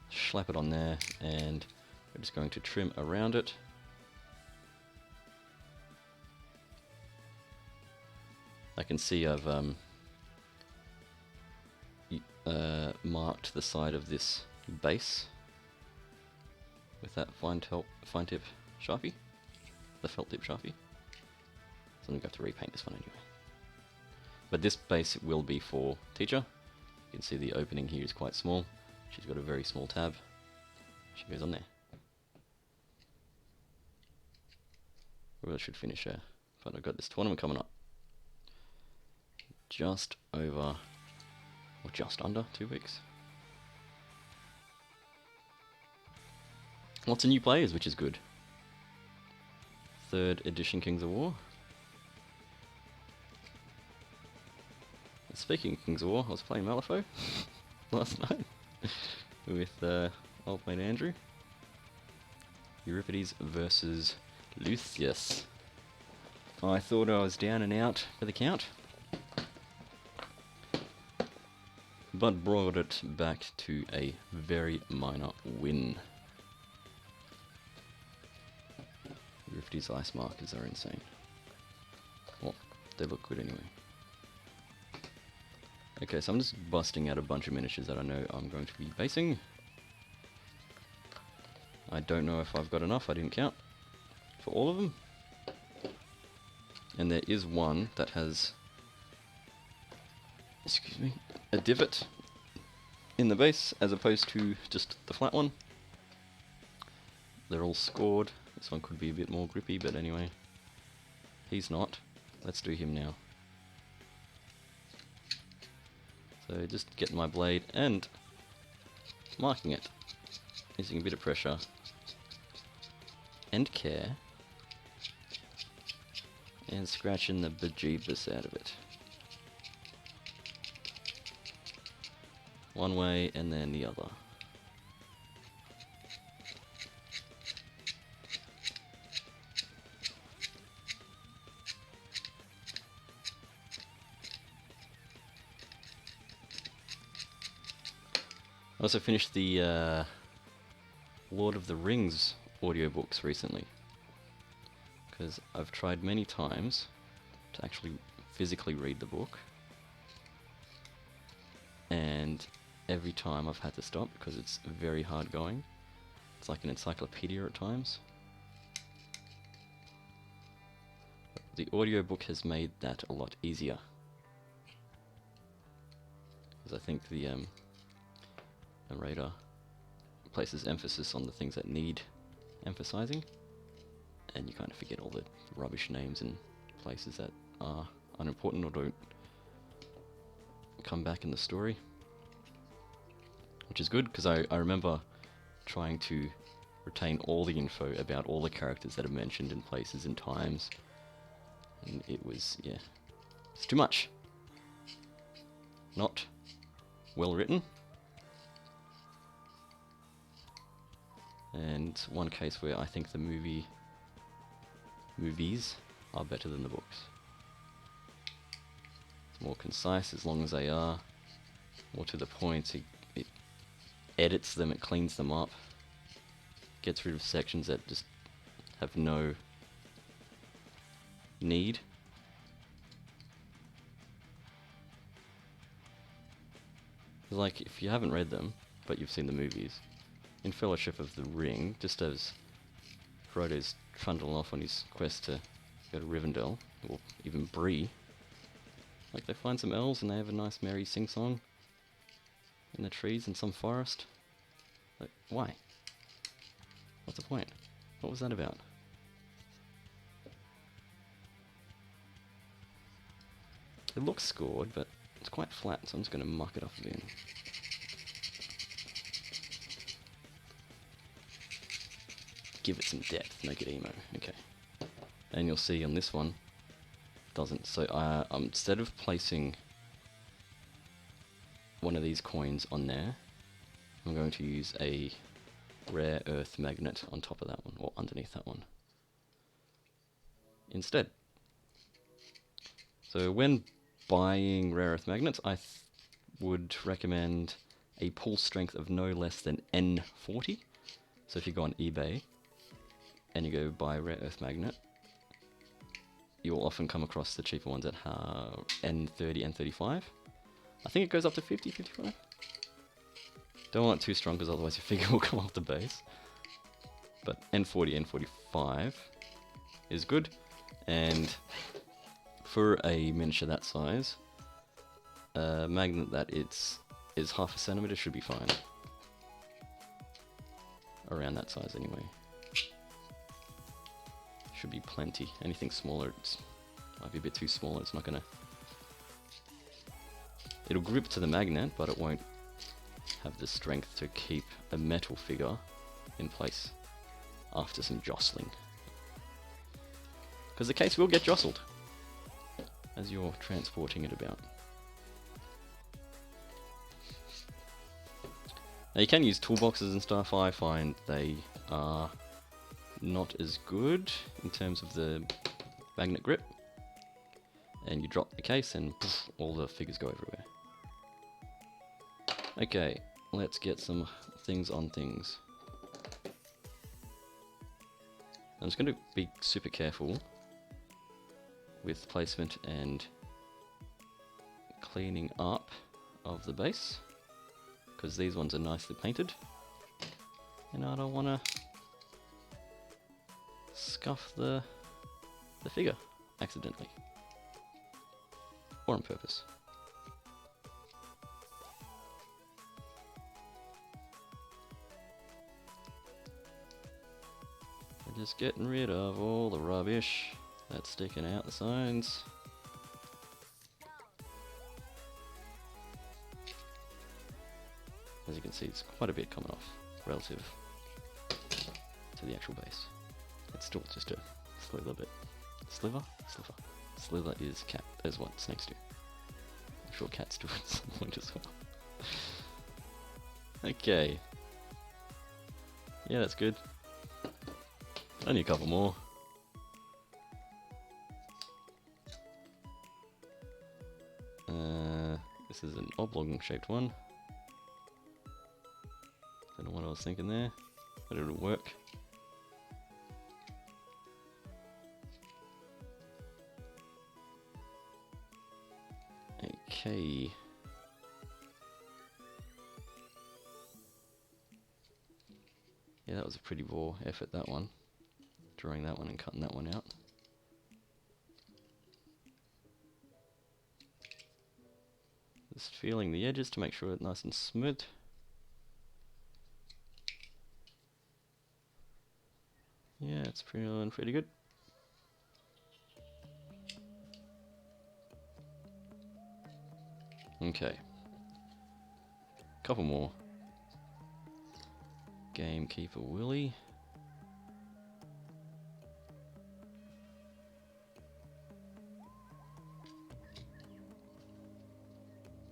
Slap it on there, and we're just going to trim around it. I can see I've marked the side of this base with that fine tip Sharpie, the felt tip Sharpie. So I'm going to have to repaint this one anyway. But this base will be for Teacher. You can see the opening here is quite small. She's got a very small tab. She goes on there. Well, I should finish her, but I've got this tournament coming up. Just over, or just under 2 weeks. Lots of new players, which is good. 3rd edition Kings of War. And speaking of Kings of War, I was playing Malifaux last night with old mate Andrew. Euripides versus Lucius. I thought I was down and out for the count, but brought it back to a very minor win. Euripides' ice markers are insane. Well, they look good anyway. Okay, so I'm just busting out a bunch of miniatures that I know I'm going to be basing. I don't know if I've got enough, I didn't count for all of them. And there is one that has, excuse me, a divot in the base as opposed to just the flat one. They're all scored. This one could be a bit more grippy, but anyway, he's not. Let's do him now. So just getting my blade and marking it, using a bit of pressure and care, and scratching the bejeebus out of it. One way and then the other. I also finished the Lord of the Rings audiobooks recently, because I've tried many times to actually physically read the book, and every time I've had to stop because it's very hard going. It's like an encyclopedia at times. The audiobook has made that a lot easier, because I think the narrator places emphasis on the things that need emphasizing, and you kind of forget all the rubbish names and places that are unimportant or don't come back in the story, which is good, because I remember trying to retain all the info about all the characters that are mentioned in places and times, and it was, yeah, it's too much. Not well written. And one case where I think the movies are better than the books. It's more concise, as long as they are more to the point. It edits them, it cleans them up, gets rid of sections that just have no need. Like, if you haven't read them, but you've seen the movies, in Fellowship of the Ring, just as Frodo's trundling off on his quest to go to Rivendell, or even Bree, like, they find some elves and they have a nice merry sing-song in the trees in some forest. Like, why? What's the point? What was that about? It looks scored, but it's quite flat, so I'm just going to muck it up a bit. Give it some depth, make it emo. Okay. And you'll see on this one, it doesn't. So instead of placing one of these coins on there, I'm going to use a rare earth magnet on top of that one, or underneath that one, instead. So when buying rare earth magnets, I would recommend a pull strength of no less than N40. So if you go on eBay and you go buy a rare earth magnet, you'll often come across the cheaper ones that have N30, N35. I think it goes up to 50, 55. Don't want it too strong, because otherwise your figure will come off the base. But N40, N45 is good, and for a miniature that size, a magnet that is half a centimeter should be fine. Around that size anyway. Should be plenty. Anything smaller, it might be a bit too small. It's not gonna... It'll grip to the magnet, but it won't have the strength to keep a metal figure in place after some jostling. Because the case will get jostled as you're transporting it about. Now you can use toolboxes and stuff. I find they are not as good in terms of the magnet grip. And you drop the case and poof, all the figures go everywhere. Okay, let's get some things on things. I'm just going to be super careful with placement and cleaning up of the base, because these ones are nicely painted and I don't want to scuff the figure accidentally or on purpose. We're just getting rid of all the rubbish that's sticking out the sides. As you can see, it's quite a bit coming off relative to the actual base. It's still just a sliver bit. Sliver? Sliver. Sliver is cat. There's what snakes do. I'm sure cats do at some point as well. Okay. Yeah, that's good. Only a couple more. This is an oblong shaped one. Don't know what I was thinking there, but it'll work. Okay. Yeah, that was a pretty raw effort, that one. Drawing that one and cutting that one out. Just feeling the edges to make sure it's nice and smooth. Yeah, it's pretty good. Okay. Couple more. Gamekeeper Willie.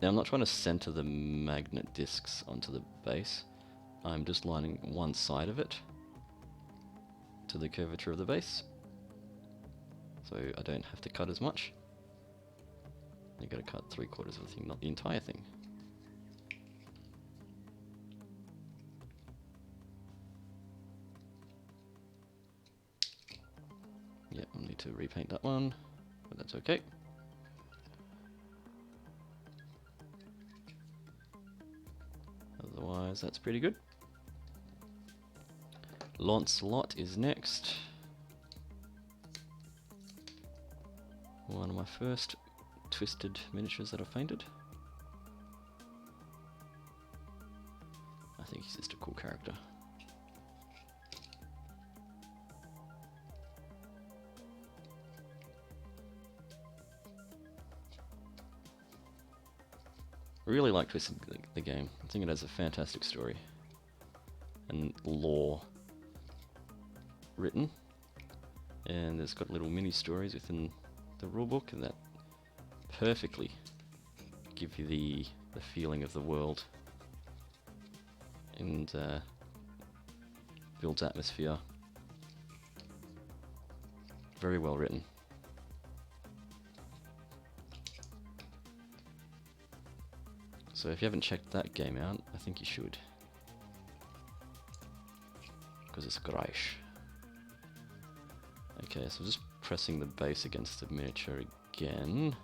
Now I'm not trying to center the magnet discs onto the base. I'm just lining one side of it to the curvature of the base, so I don't have to cut as much. You gotta cut 3/4 of the thing, not the entire thing. Yeah, I'll need to repaint that one, but that's okay. Otherwise, that's pretty good. Lancelot is next. One of my first twisted miniatures that I've painted. I think he's just a cool character. Really like Twisted the game. I think it has a fantastic story and lore written, and it's got little mini stories within the rulebook that perfectly give you the feeling of the world and builds atmosphere. Very well written. So if you haven't checked that game out, I think you should, because it's great. Okay, so just pressing the base against the miniature again,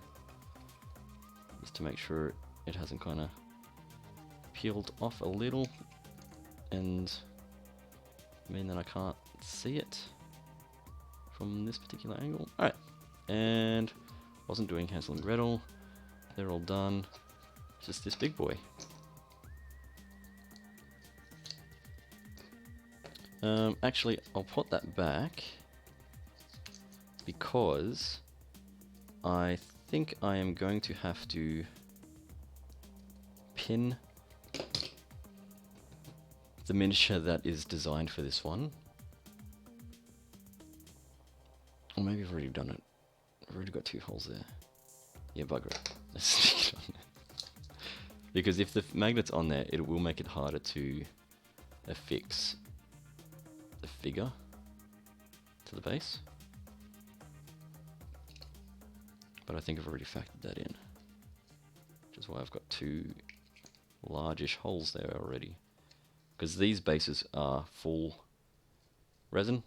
just to make sure it hasn't kind of peeled off a little and mean that I can't see it from this particular angle. Alright, and wasn't doing Hansel and Gretel. They're all done. Just this big boy. Actually, I'll put that back because I think I am going to have to pin the miniature that is designed for this one. Or maybe I've already done it. I've already got 2 holes there. Yeah, bugger it. Let's stick it on there. Because if the magnet's on there, it will make it harder to affix the figure to the base. But I think I've already factored that in, which is why I've got 2 largish holes there already. Because these bases are full resin.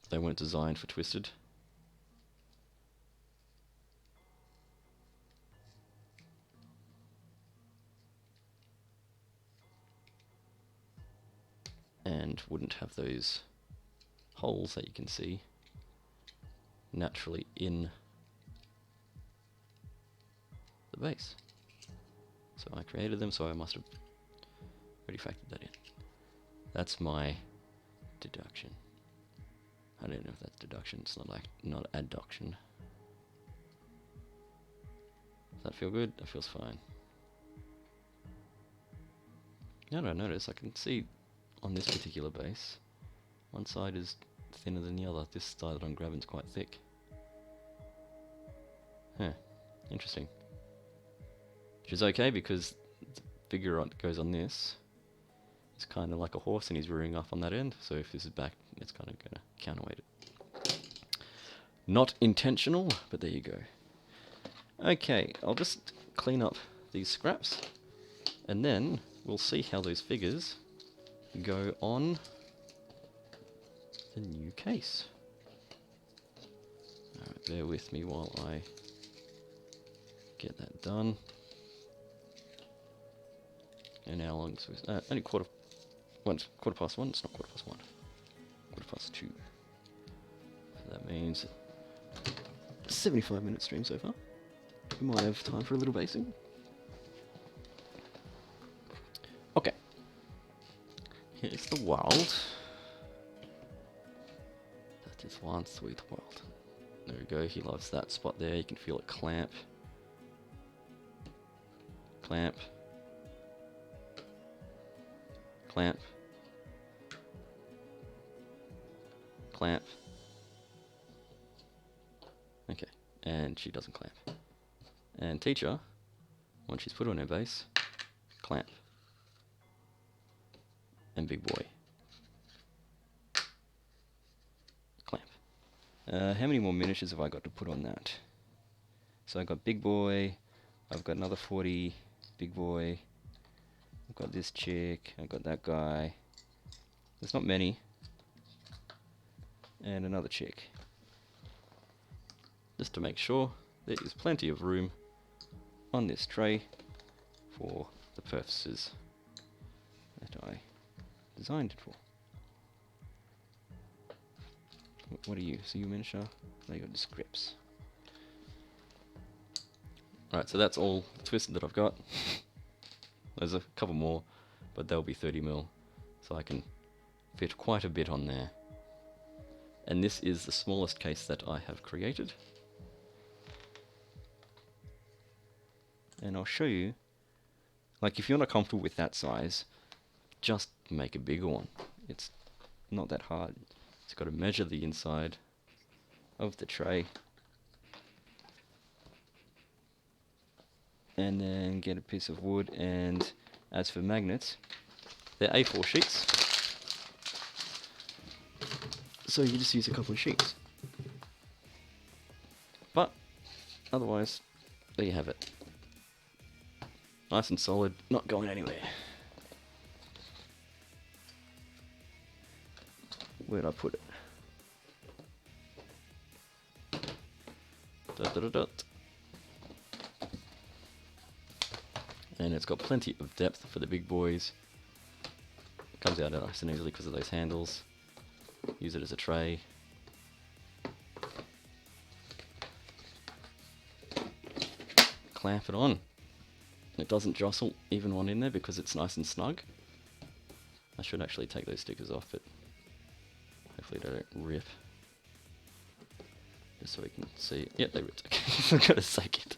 They weren't designed for Twisted. And wouldn't have those holes that you can see naturally in the base. So I created them, so I must have already factored that in. That's my deduction. I don't know if that's deduction, it's not adduction. Does that feel good? That feels fine. Now that I notice, I can see on this particular base, one side is thinner than the other. This side that I'm grabbing is quite thick. Huh, interesting. Which is okay because the figure that goes on this is kind of like a horse and he's rearing up on that end, so if this is back, it's kind of going to counterweight it. Not intentional, but there you go. Okay, I'll just clean up these scraps and then we'll see how those figures go on the new case. Alright, bear with me while I get that done. And how long is this? Only quarter past 1, it's not 1:15. 2:15. So that means 75-minute stream so far. We might have time for a little basing. Okay. Here's the world. It's one sweet world. There we go, he loves that spot there. You can feel it clamp. Clamp. Clamp. Clamp. Okay, and she doesn't clamp. And teacher, once she's put on her base, clamp. And big boy. Clamp. How many more miniatures have I got to put on that? So I got big boy, I've got another 40, big boy, I've got this chick, I've got that guy. There's not many. And another chick. Just to make sure there is plenty of room on this tray for the purposes that I designed it for. What are you? So you miniature? There you got the scripts. Alright, so that's all the twisted that I've got. There's a couple more, but they'll be 30mm, so I can fit quite a bit on there. And this is the smallest case that I have created. And I'll show you, like if you're not comfortable with that size, just make a bigger one. It's not that hard. You've got to measure the inside of the tray. And then get a piece of wood, and as for magnets, they're A4 sheets. So you just use a couple of sheets. But otherwise, there you have it. Nice and solid, not going anywhere. Where'd I put it? Dot, dot, dot. And it's got plenty of depth for the big boys. It comes out nice and easily because of those handles. Use it as a tray. Clamp it on. It doesn't jostle even one in there because it's nice and snug. I should actually take those stickers off, but hopefully they don't rip. Just so we can see. Yep, they ripped. Okay, I've got to sake it.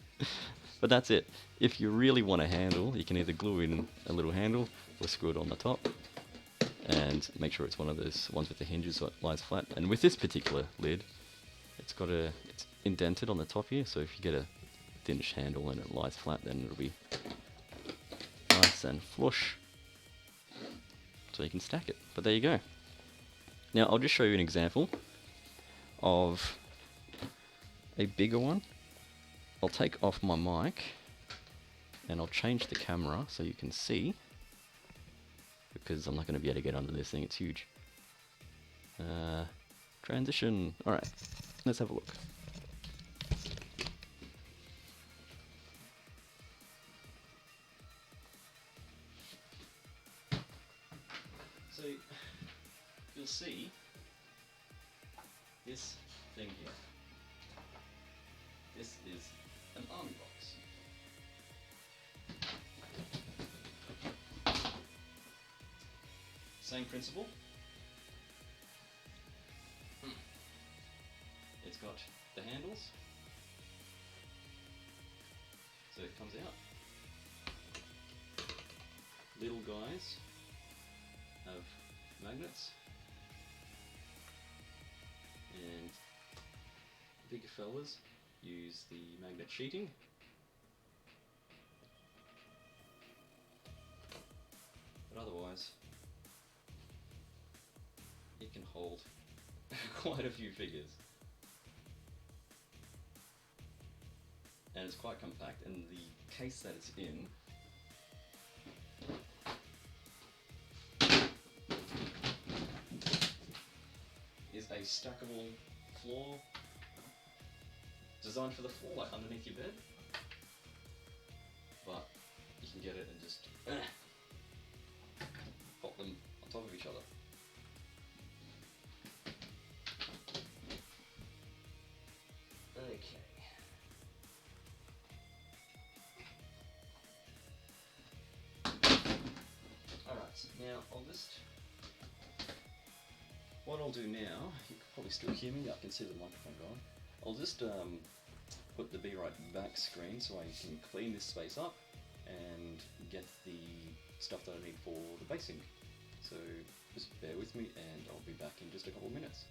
But that's it. If you really want a handle, you can either glue in a little handle or screw it on the top. And make sure it's one of those ones with the hinges so it lies flat. And with this particular lid, it's indented on the top here, so if you get a thinnish handle and it lies flat, then it'll be nice and flush. So you can stack it. But there you go. Now I'll just show you an example of a bigger one. I'll take off my mic and I'll change the camera so you can see, because I'm not going to be able to get under this thing, it's huge. Transition. Alright, let's have a look. So, you'll see this thing here. This is an army box. Same principle. It's got the handles, so it comes out. Little guys have magnets, and bigger fellas use the magnet sheeting. But otherwise, it can hold quite a few figures. And it's quite compact, and the case that it's in is a stackable floor, designed for the floor, like underneath your bed. But you can get it and just pop them on top of each other. Okay. Alright, now I'll just what I'll do now, you can probably still hear me, I can see the microphone going. I'll just put the Be Right Back screen so I can clean this space up and get the stuff that I need for the basing. So just bear with me and I'll be back in just a couple of minutes.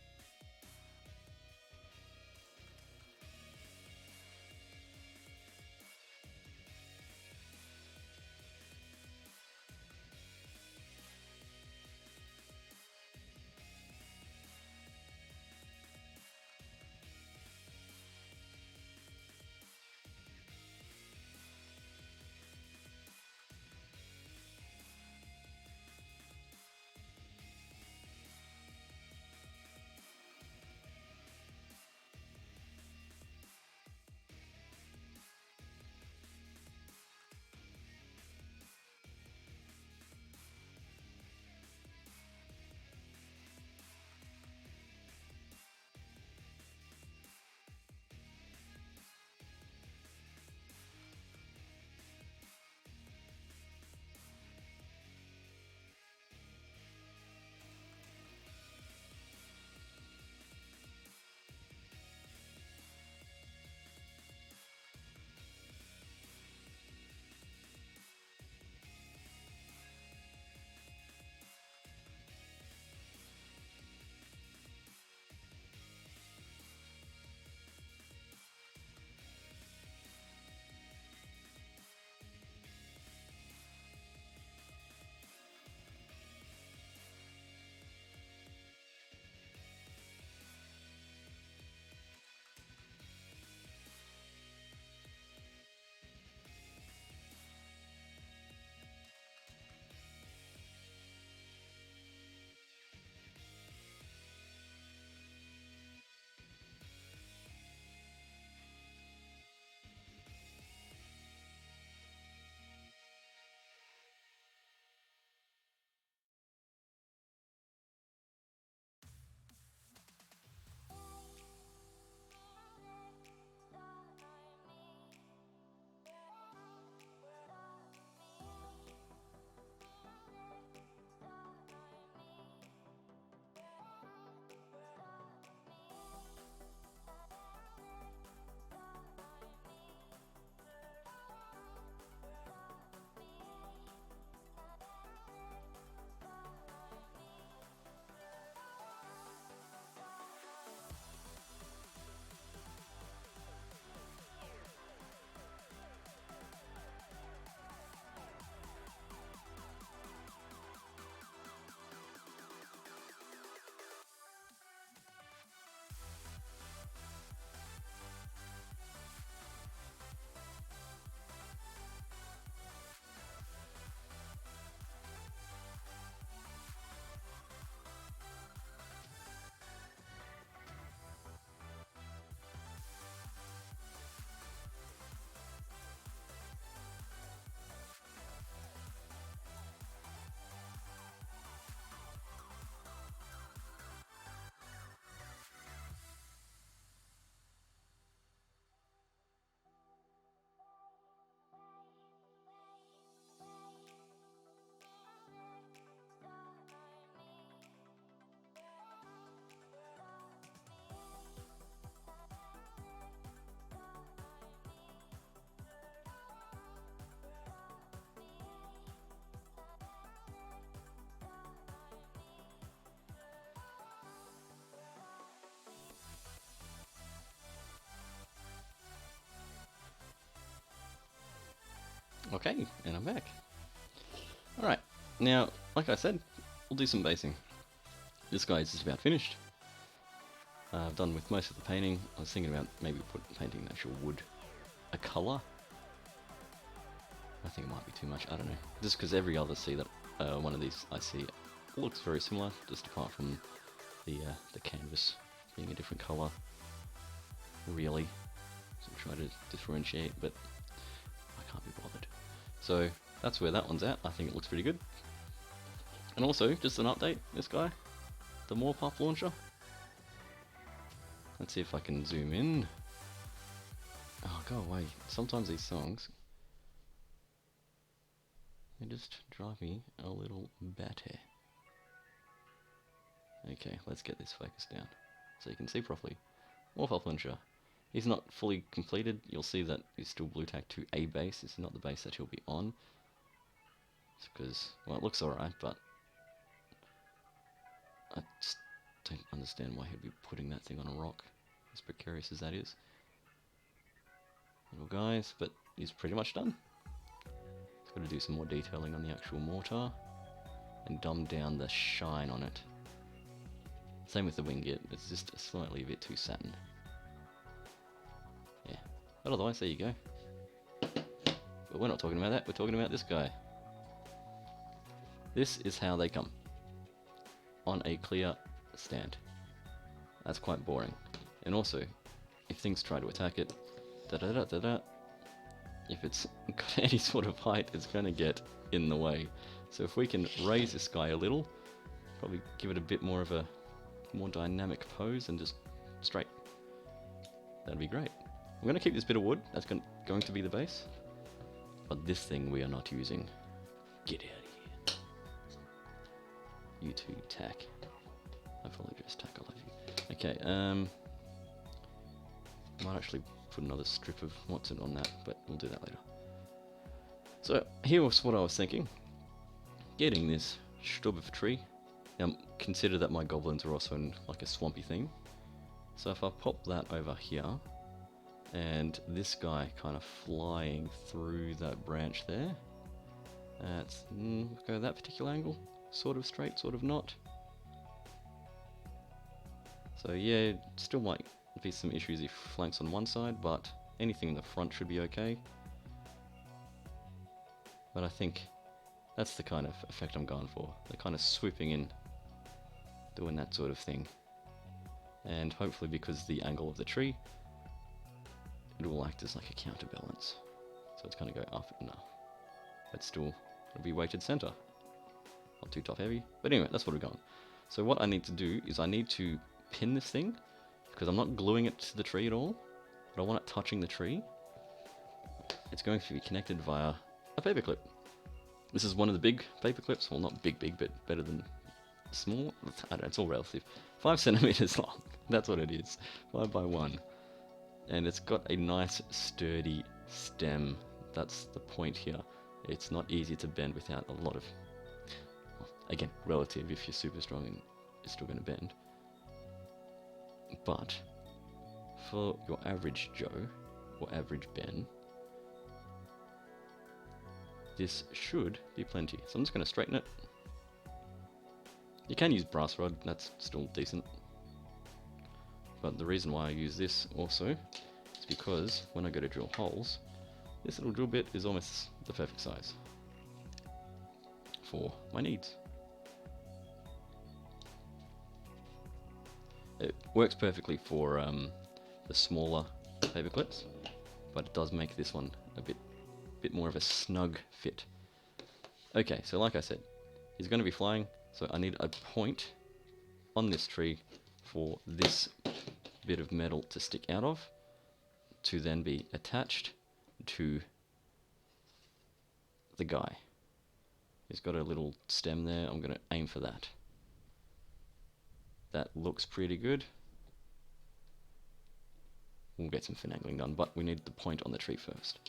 Okay, and I'm back. Alright, now, like I said, we'll do some basing. This guy is just about finished. I've done with most of the painting. I was thinking about maybe painting an actual wood a colour. I think it might be too much, I don't know. Just because every other one of these I see looks very similar, just apart from the canvas being a different colour, really. So I'm trying to differentiate, but I can't be bothered. So that's where that one's at. I think it looks pretty good. And also, just an update, this guy, the Morph launcher. Let's see if I can zoom in. Oh, go away. Sometimes these songs, they just drive me a little batty. Okay, let's get this focused down so you can see properly. Morph Uplancher. He's not fully completed. You'll see that he's still blue tack to a base. This is not the base that he'll be on. It's because, well, it looks alright, but I just don't understand why he'd be putting that thing on a rock, as precarious as that is. Little guys, but he's pretty much done. He's got to do some more detailing on the actual mortar and dumb down the shine on it. Same with the winglet, it's just slightly a bit too satin. Yeah, but otherwise, there you go. But we're not talking about that, we're talking about this guy. This is how they come. On a clear stand. That's quite boring. And also, if things try to attack it, if it's got any sort of height, it's going to get in the way. So if we can raise this guy a little, probably give it a bit more of a more dynamic pose and just straight. That'd be great. I'm going to keep this bit of wood, that's going to be the base. But this thing we are not using. Get out of here. You two tack. I probably just tack all of you. Okay, might actually put another strip of what's it on that, but we'll do that later. So here was what I was thinking. Getting this stub of tree. Now consider that my goblins are also in like a swampy theme. So if I pop that over here, and this guy kind of flying through that branch there, let's go that particular angle, sort of straight, sort of not. So yeah, still might be some issues if flanks on one side, but anything in the front should be okay. But I think that's the kind of effect I'm going for. They're kind of swooping in, doing that sort of thing. And hopefully because the angle of the tree, it will act as like a counterbalance. So it's going to go up and up. But still, it'll be weighted center. Not too top heavy. But anyway, that's what we're going. So what I need to do is I need to pin this thing, because I'm not gluing it to the tree at all, but I want it touching the tree. It's going to be connected via a paperclip. This is one of the big paper clips. Well, not big, but better than small. I don't know, it's all relative. 5 centimeters long. That's what it is. 5 by 1. And it's got a nice sturdy stem. That's the point here. It's not easy to bend without a lot of, well, again, relative. If you're super strong, and it's still going to bend. But for your average Joe or average Ben, this should be plenty. So I'm just going to straighten it. You can use brass rod, that's still decent. But the reason why I use this also is because when I go to drill holes, this little drill bit is almost the perfect size for my needs. It works perfectly for the smaller paper clips, but it does make this one a bit more of a snug fit. Okay, so like I said, he's going to be flying, so I need a point on this tree for this bit of metal to stick out of, to then be attached to the guy. He's got a little stem there, I'm going to aim for that. That looks pretty good. We'll get some finagling done, but we need the point on the tree first.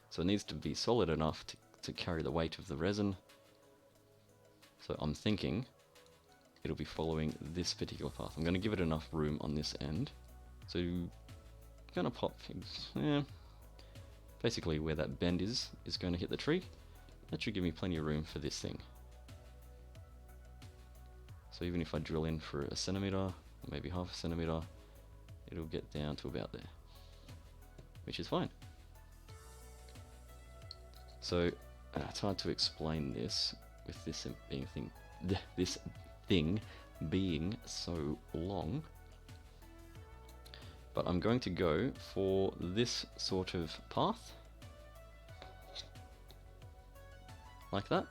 So it needs to be solid enough to carry the weight of the resin. So I'm thinking it'll be following this particular path. I'm going to give it enough room on this end. So I'm going to pop things, basically where that bend is going to hit the tree. That should give me plenty of room for this thing. So even if I drill in for a centimeter, or maybe half a centimeter, it'll get down to about there, which is fine. So it's hard to explain this with this thing being so long, but I'm going to go for this sort of path, like that.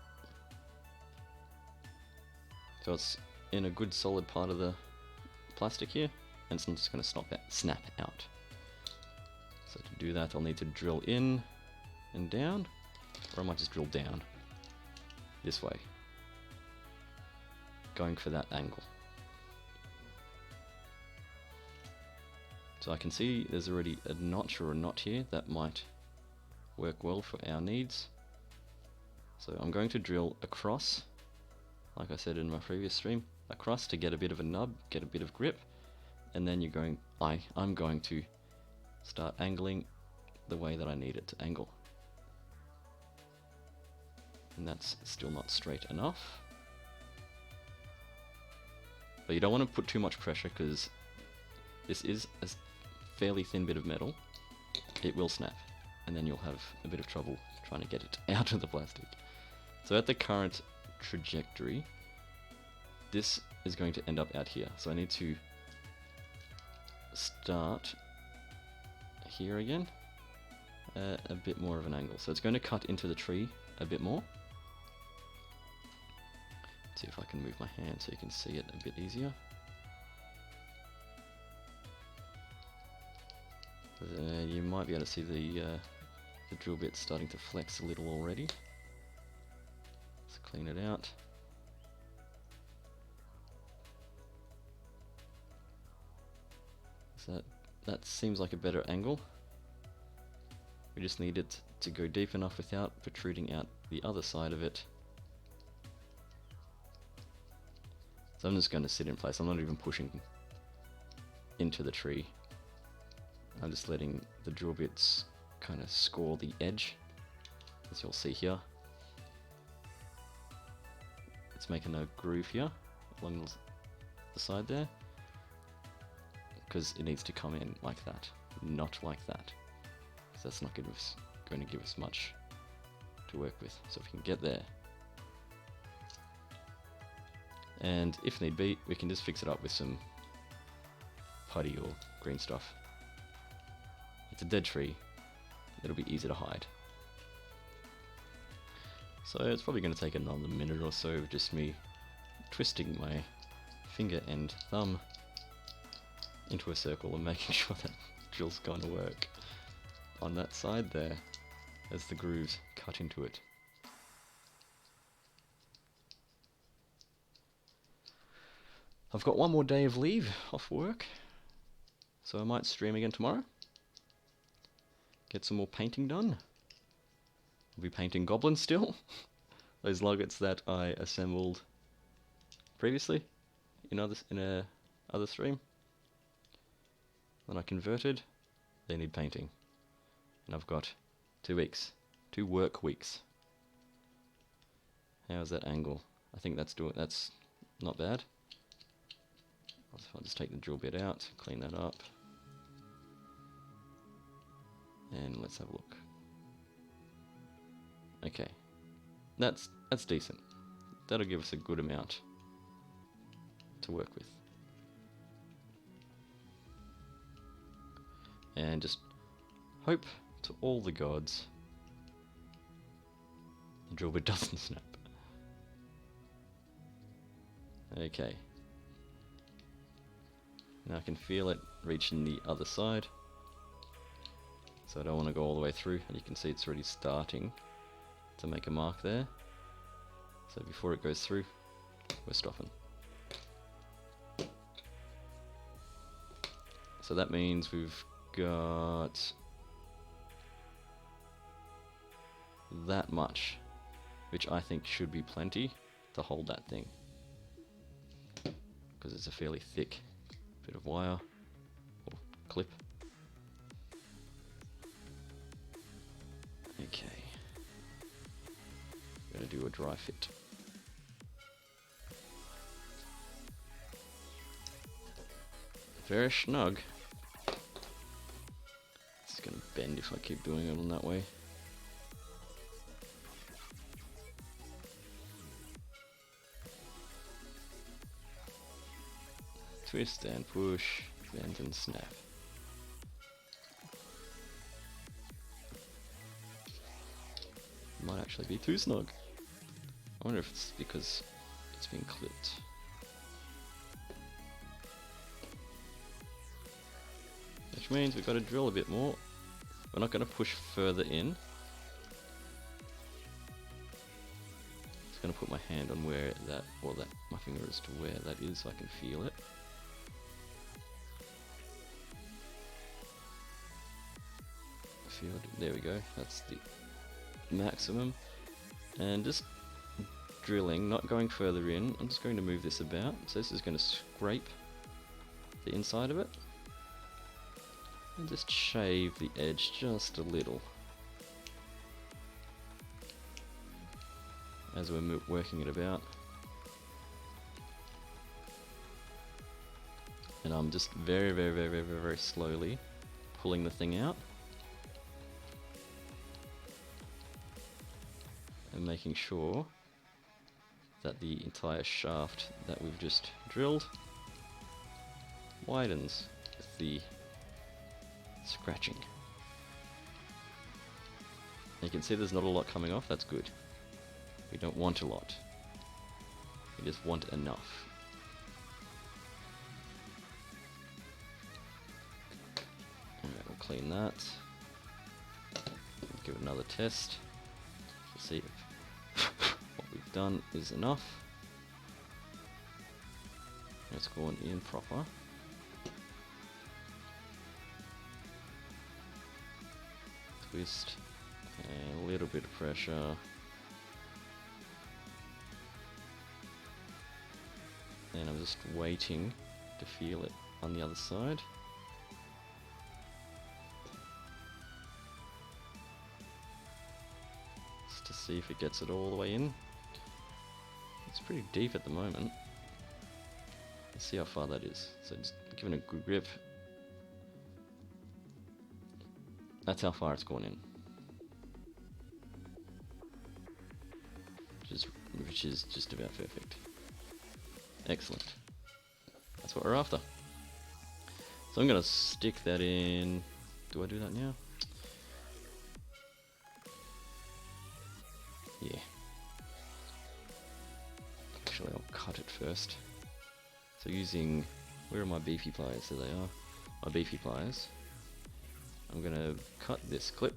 So it's in a good solid part of the plastic here, and it's not just going to snap out. So to do that, I'll need to drill in and down, or I might just drill down this way, going for that angle. So I can see there's already a notch or a knot here that might work well for our needs. So I'm going to drill across, like I said in my previous stream, across to get a bit of a nub, get a bit of grip, and then I'm going to start angling the way that I need it to angle. And that's still not straight enough. But you don't want to put too much pressure because this is a fairly thin bit of metal. It will snap, and then you'll have a bit of trouble trying to get it out of the plastic. So at the current trajectory, this is going to end up out here. So I need to start here again, a bit more of an angle. So it's going to cut into the tree a bit more. See if I can move my hand so you can see it a bit easier. You might be able to see the drill bit starting to flex a little already. Let's clean it out. So that seems like a better angle. We just need it to go deep enough without protruding out the other side of it. So I'm just going to sit in place. I'm not even pushing into the tree. I'm just letting the drill bits kind of score the edge, as you'll see here. It's making a groove here along the side there, because it needs to come in like that, not like that. So that's not going to give us much to work with. So if we can get there, and if need be, we can just fix it up with some putty or green stuff. It's a dead tree, it'll be easy to hide. So it's probably going to take another minute or so of just me twisting my finger and thumb into a circle and making sure that drill's going to work on that side there as the grooves cut into it. I've got one more day of leave off work, so I might stream again tomorrow. Get some more painting done. I'll be painting goblins still. Those luggets that I assembled previously in a other stream. Then I converted. They need painting. And I've got 2 weeks. 2 work weeks. How's that angle? I think that's not bad. I'll just take the drill bit out, clean that up. And let's have a look. Okay. That's decent. That'll give us a good amount to work with. And just hope to all the gods the drill bit doesn't snap. Okay. Now I can feel it reaching the other side. So I don't want to go all the way through, and you can see it's already starting to make a mark there. So before it goes through, we're stopping. So that means we've got that much, which I think should be plenty to hold that thing, because it's a fairly thick bit of wire or clip. Okay, I'm going to do a dry fit. Very snug. It's going to bend if I keep doing it on that way. Twist and push, bend and snap. Might actually be too snug. I wonder if it's because it's been clipped. Which means we've got to drill a bit more. We're not going to push further in. Just going to put my hand on where that, or that, my finger is to where that is so I can feel it. field. There we go. That's the maximum. And just drilling, not going further in. I'm just going to move this about. So this is going to scrape the inside of it. And just shave the edge just a little. As we're working it about. And I'm just very slowly pulling the thing out. And making sure that the entire shaft that we've just drilled widens with the scratching. You can see there's not a lot coming off, that's good. We don't want a lot. We just want enough. Alright, we'll clean that. Give it another test. See if what we've done is enough. It's gone in proper. Twist, and a little bit of pressure. And I'm just waiting to feel it on the other side. Just to see if it gets it all the way in. It's pretty deep at the moment. Let's see how far that is. So just giving it a good grip. That's how far it's gone in. Which is just about perfect. Excellent. That's what we're after. So I'm going to stick that in. Do I do that now? Yeah. Actually, I'll cut it first. So using... Where are my beefy pliers? There they are. My beefy pliers. I'm going to cut this clip.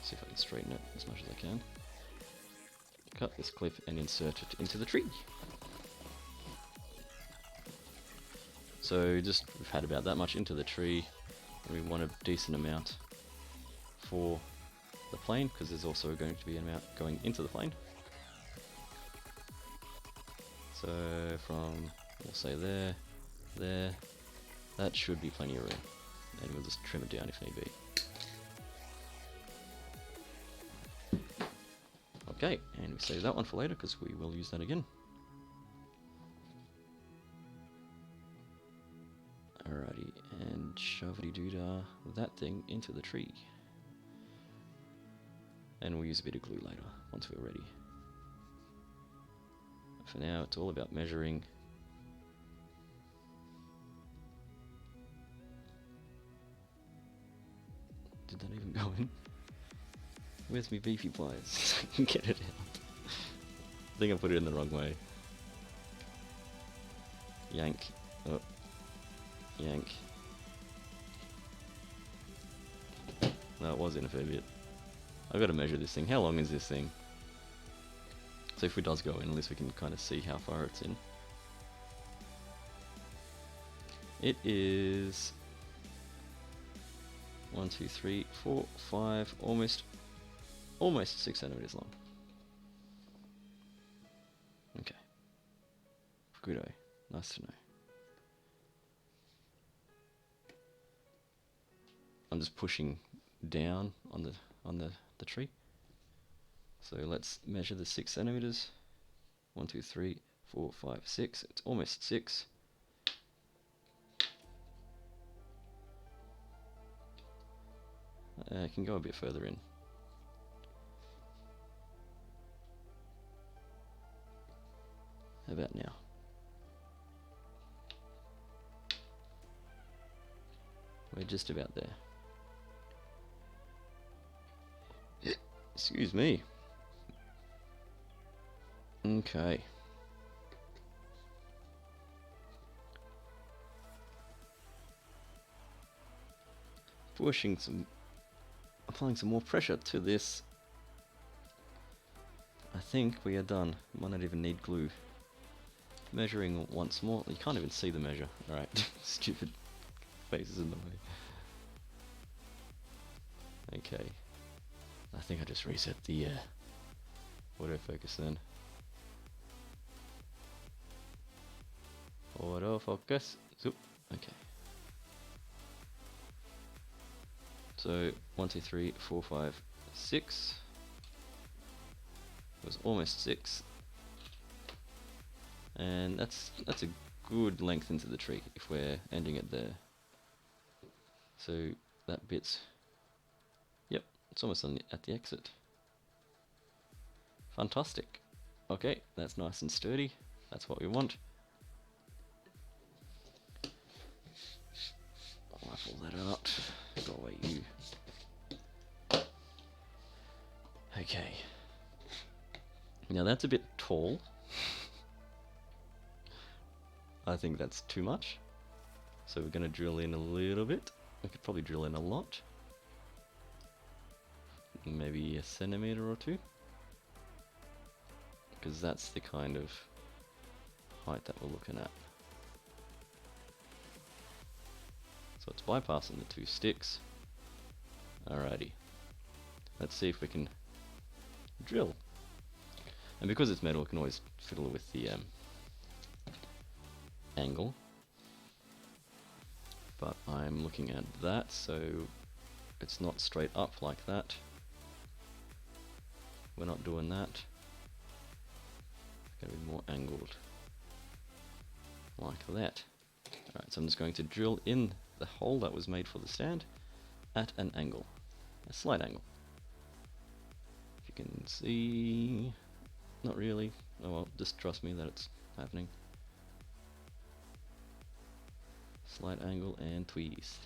See if I can straighten it as much as I can. Cut this clip and insert it into the tree. So just we've had about that much into the tree, and we want a decent amount for the plane, because there's also going to be an amount going into the plane. So from, we'll say there, that should be plenty of room, and we'll just trim it down if need be. Okay, and we save that one for later because we will use that again. Alrighty, and shovity-doodah that thing into the tree. And we'll use a bit of glue later, once we're ready. For now, it's all about measuring. Did that even go in? Where's my beefy pliers? I can get it out. I think I put it in the wrong way. Yank. Oh. Yank. No, it was in a fair bit. I've got to measure this thing. How long is this thing? So if it does go in, at least we can kind of see how far it's in. It is 1, 2, 3, 4, 5, almost 6 centimeters long. Okay. Goodo. Nice to know. I'm just pushing down on the tree. So let's measure the 6 centimeters. 1, 2, 3, 4, 5, 6. It's almost 6. I can go a bit further in. How about now? We're just about there. Excuse me. Okay. Applying some more pressure to this. I think we are done. Might not even need glue. Measuring once more. You can't even see the measure. Alright, stupid face is in the way. Okay. I think I just reset the autofocus then. Autofocus. Zoop. Okay. So 1, 2, 3, 4, 5, 6. It was almost 6. And that's a good length into the tree if we're ending it there. So that bit's, yep, it's almost at the exit. Fantastic. Okay, that's nice and sturdy. That's what we want. Rifle that out. Go away, you. Okay. Now that's a bit tall. I think that's too much. So we're going to drill in a little bit. We could probably drill in a lot. Maybe a centimeter or two. Because that's the kind of height that we're looking at. So it's bypassing the 2 sticks. Alrighty. Let's see if we can drill. And because it's metal, we can always fiddle with the angle. But I'm looking at that, so it's not straight up like that. We're not doing that. It's going to be more angled. Like that. Alright, so I'm just going to drill in the hole that was made for the stand at an angle. A slight angle. If you can see... Not really. Oh well, just trust me that it's happening. Slight angle and twist.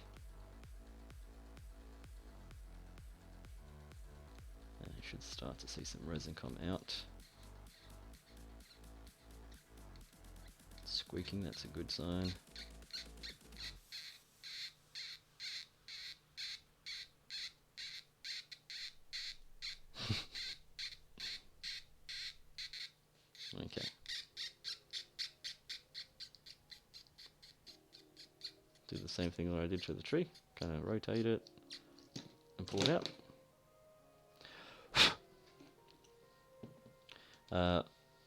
And you should start to see some resin come out. Squeaking, that's a good sign. Okay. Do the same thing that I did to the tree. Kind of rotate it and pull it out.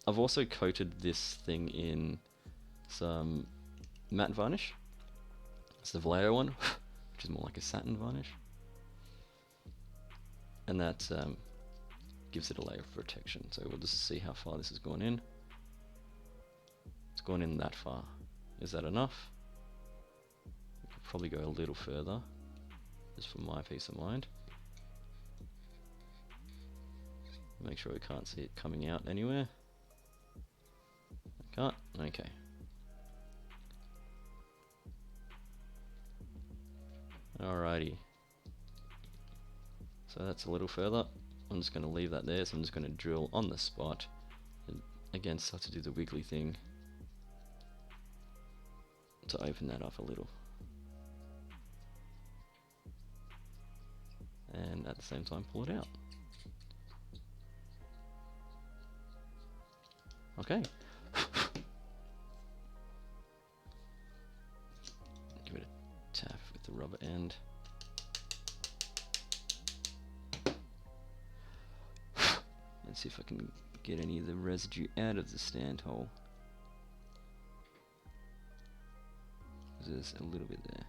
I've also coated this thing in some matte varnish. It's the Vallejo one, which is more like a satin varnish. And that gives it a layer of protection. So we'll just see how far this has gone in. It's gone in that far. Is that enough? We could probably go a little further, just for my peace of mind. Make sure we can't see it coming out anywhere. I can't? Okay. Alrighty. So that's a little further. I'm just going to leave that there, so I'm just going to drill on the spot. And again, start to do the wiggly thing to open that up a little. And at the same time, pull it out. Okay. Give it a tap with the rubber end. Let's see if I can get any of the residue out of the stand hole. There's a little bit there.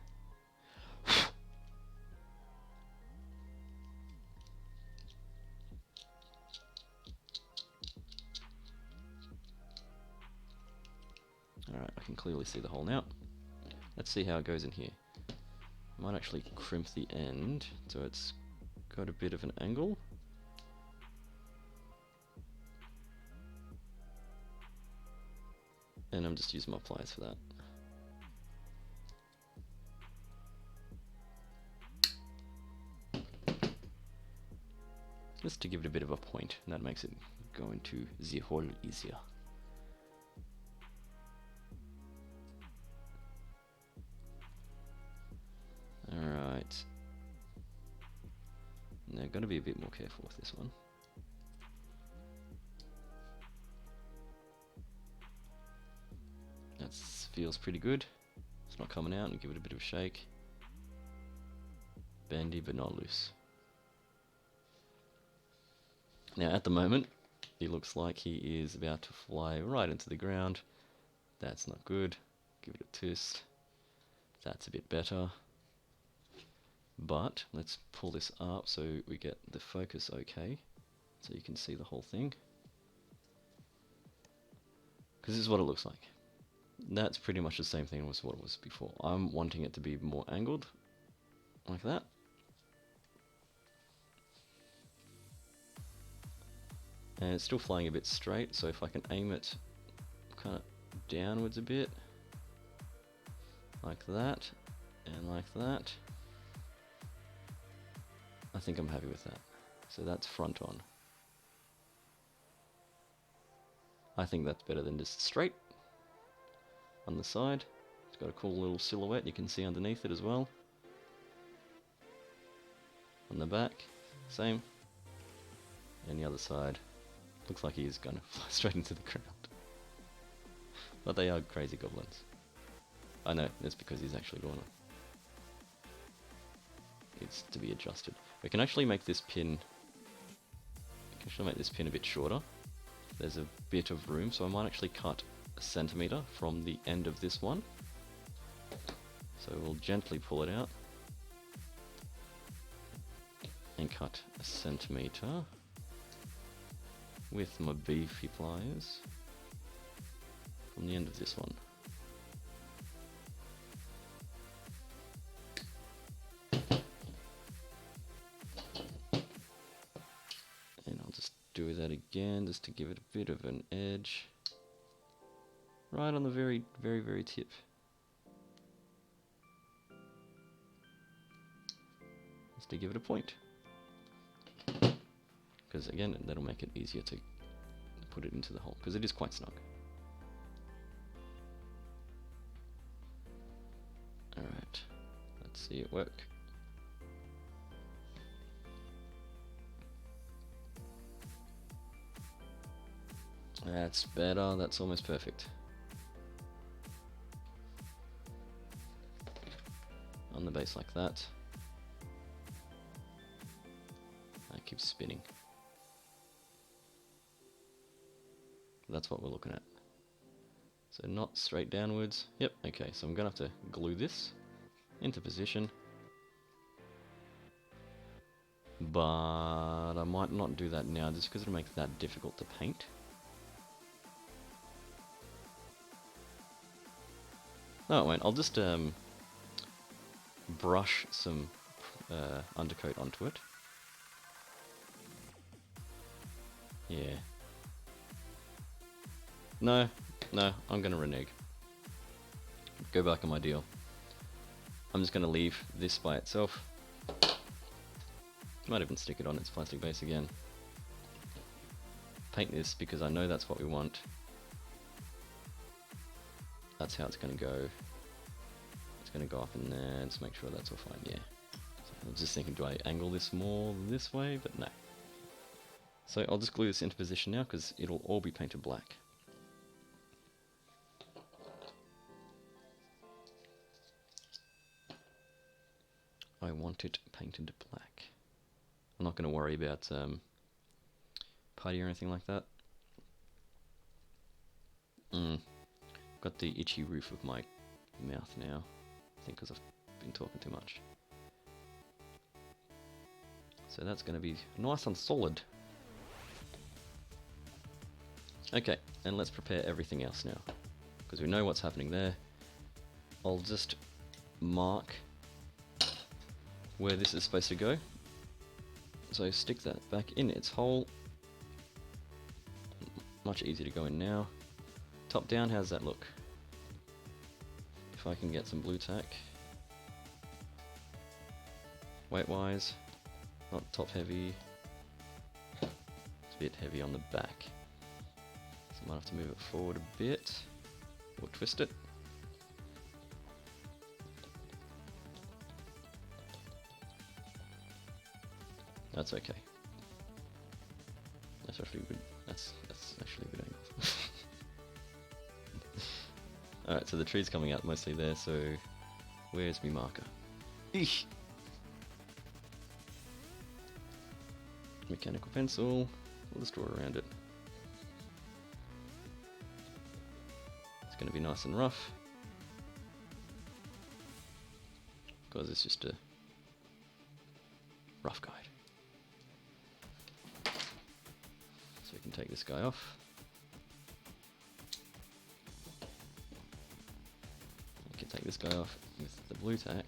Alright, I can clearly see the hole now. Let's see how it goes in here. I might actually crimp the end so it's got a bit of an angle. And I'm just using my pliers for that. Just to give it a bit of a point, and that makes it go into the hole easier. Alright. Now, got to be a bit more careful with this one. That feels pretty good. It's not coming out, and give it a bit of a shake. Bendy but not loose. Now at the moment, he looks like he is about to fly right into the ground. That's not good. Give it a twist. That's a bit better. But let's pull this up so we get the focus okay, so you can see the whole thing. Because this is what it looks like. That's pretty much the same thing as what it was before. I'm wanting it to be more angled, like that. And it's still flying a bit straight, so if I can aim it kind of downwards a bit, like that, and like that, I think I'm happy with that. So that's front on. I think that's better than just straight on the side. It's got a cool little silhouette you can see underneath it as well. On the back, same. And the other side, looks like he is going to fly straight into the ground. But they are crazy goblins. I know, that's because he's actually going to. It's to be adjusted. We can actually make this pin. A bit shorter. There's a bit of room, so I might actually cut a centimeter from the end of this one. So we'll gently pull it out and cut a centimeter with my beefy pliers from the end of this one. And I'll just do that again just to give it a bit of an edge. Right on the very, very, very tip. Just to give it a point. Because again, that'll make it easier to put it into the hole, because it is quite snug. Alright, let's see it work. That's better, that's almost perfect. On the base like that. That keeps spinning. That's what we're looking at. So not straight downwards. Yep, okay, so I'm gonna have to glue this into position. But I might not do that now just because it'll make that difficult to paint. No, it won't. I'll just brush some undercoat onto it. Yeah. No, I'm gonna renege. Go back on my deal. I'm just gonna leave this by itself. Might even stick it on its plastic base again. Paint this because I know that's what we want. That's how it's gonna go. It's gonna go up in there. Just make sure that's all fine. Yeah. So I was just thinking, do I angle this more this way? But no. So I'll just glue this into position now because it'll all be painted black. I want it painted black. I'm not going to worry about putty or anything like that. Got the itchy roof of my mouth now. I think because I've been talking too much. So that's going to be nice and solid. Okay, and let's prepare everything else now. Because we know what's happening there. I'll just mark where this is supposed to go. So stick that back in its hole. Much easier to go in now. Top down, how's that look? If I can get some blue tack. Weight wise, not top heavy. It's a bit heavy on the back. So I might have to move it forward a bit. Or twist it. That's okay. That's actually good. That's actually a good angle. Alright, so the tree's coming out mostly there, so where's my marker? Eesh. Mechanical pencil. We'll just draw around it. It's going to be nice and rough, because it's just a rough guide. So we can take this guy off. We can take this guy off with the blue tack.